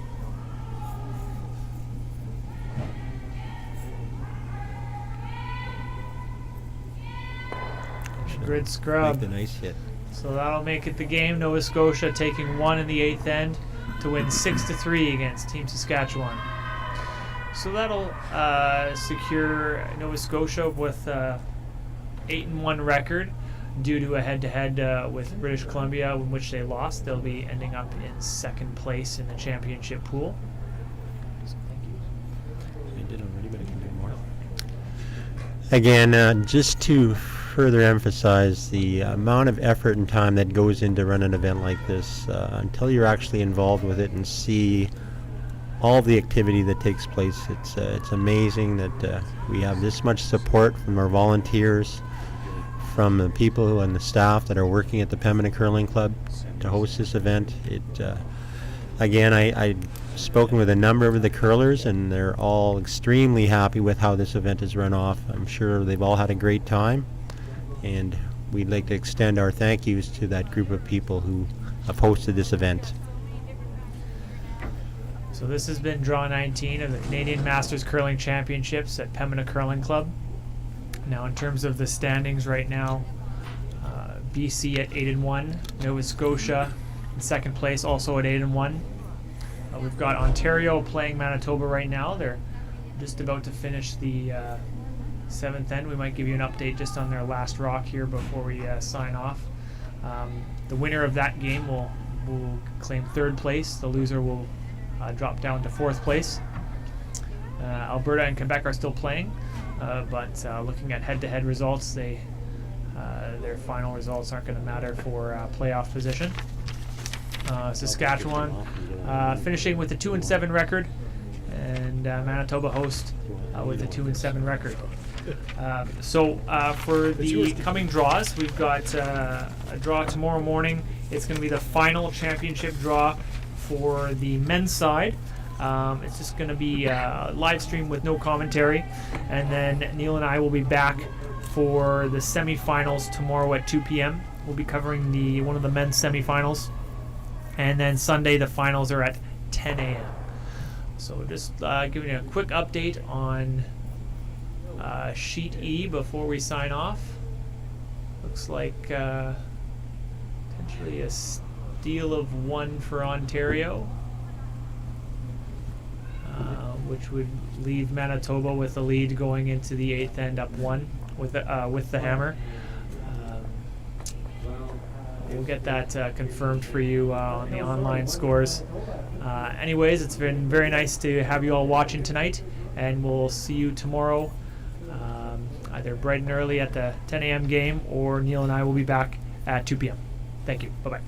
Good scrub. Make the nice hit. So that'll make it the game. Nova Scotia taking one in the 8th end to win 6-3 against Team Saskatchewan. So that'll secure Nova Scotia with 8-1 record due to a head-to-head with British Columbia, in which they lost. They'll be ending up in second place in the championship pool. So thank you. I did already, but I can do more. Again, just to further emphasize the amount of effort and time that goes into running an event like this, until you're actually involved with it and see all the activity that takes place, it's amazing that we have this much support from our volunteers, from the people and the staff that are working at the Pembina Curling Club to host this event. Again, I've spoken with a number of the curlers, and they're all extremely happy with how this event has run off. I'm sure they've all had a great time, and we'd like to extend our thank yous to that group of people who have hosted this event. So this has been Draw 19 of the Canadian Masters Curling Championships at Pembina Curling Club. Now, in terms of the standings right now, BC at 8-1, Nova Scotia in second place, also at 8-1. We've got Ontario playing Manitoba right now. They're just about to finish the 7th end. We might give you an update just on their last rock here before we sign off. The winner of that game will will claim 3rd place. The loser will drop down to 4th place. Alberta and Quebec are still playing, but looking at head-to-head results, their final results aren't going to matter for playoff position. Saskatchewan finishing with a 2-7 record, and Manitoba host with a 2-7 record. For the coming draws, we've got a draw tomorrow morning. It's going to be the final championship draw for the men's side. It's just going to be live stream with no commentary, and then Neil and I will be back for the semifinals tomorrow at 2 p.m. We'll be covering one of the men's semifinals, and then Sunday the finals are at 10 a.m. So just giving you a quick update on Sheet E before we sign off. Looks like potentially a steal of 1 for Ontario, which would leave Manitoba with the lead going into the 8th end, up 1 with the hammer. We'll get that confirmed for you on the online scores. Anyways, it's been very nice to have you all watching tonight, and we'll see you tomorrow, either bright and early at the 10 a.m. game, or Neil and I will be back at 2 p.m. Thank you. Bye-bye.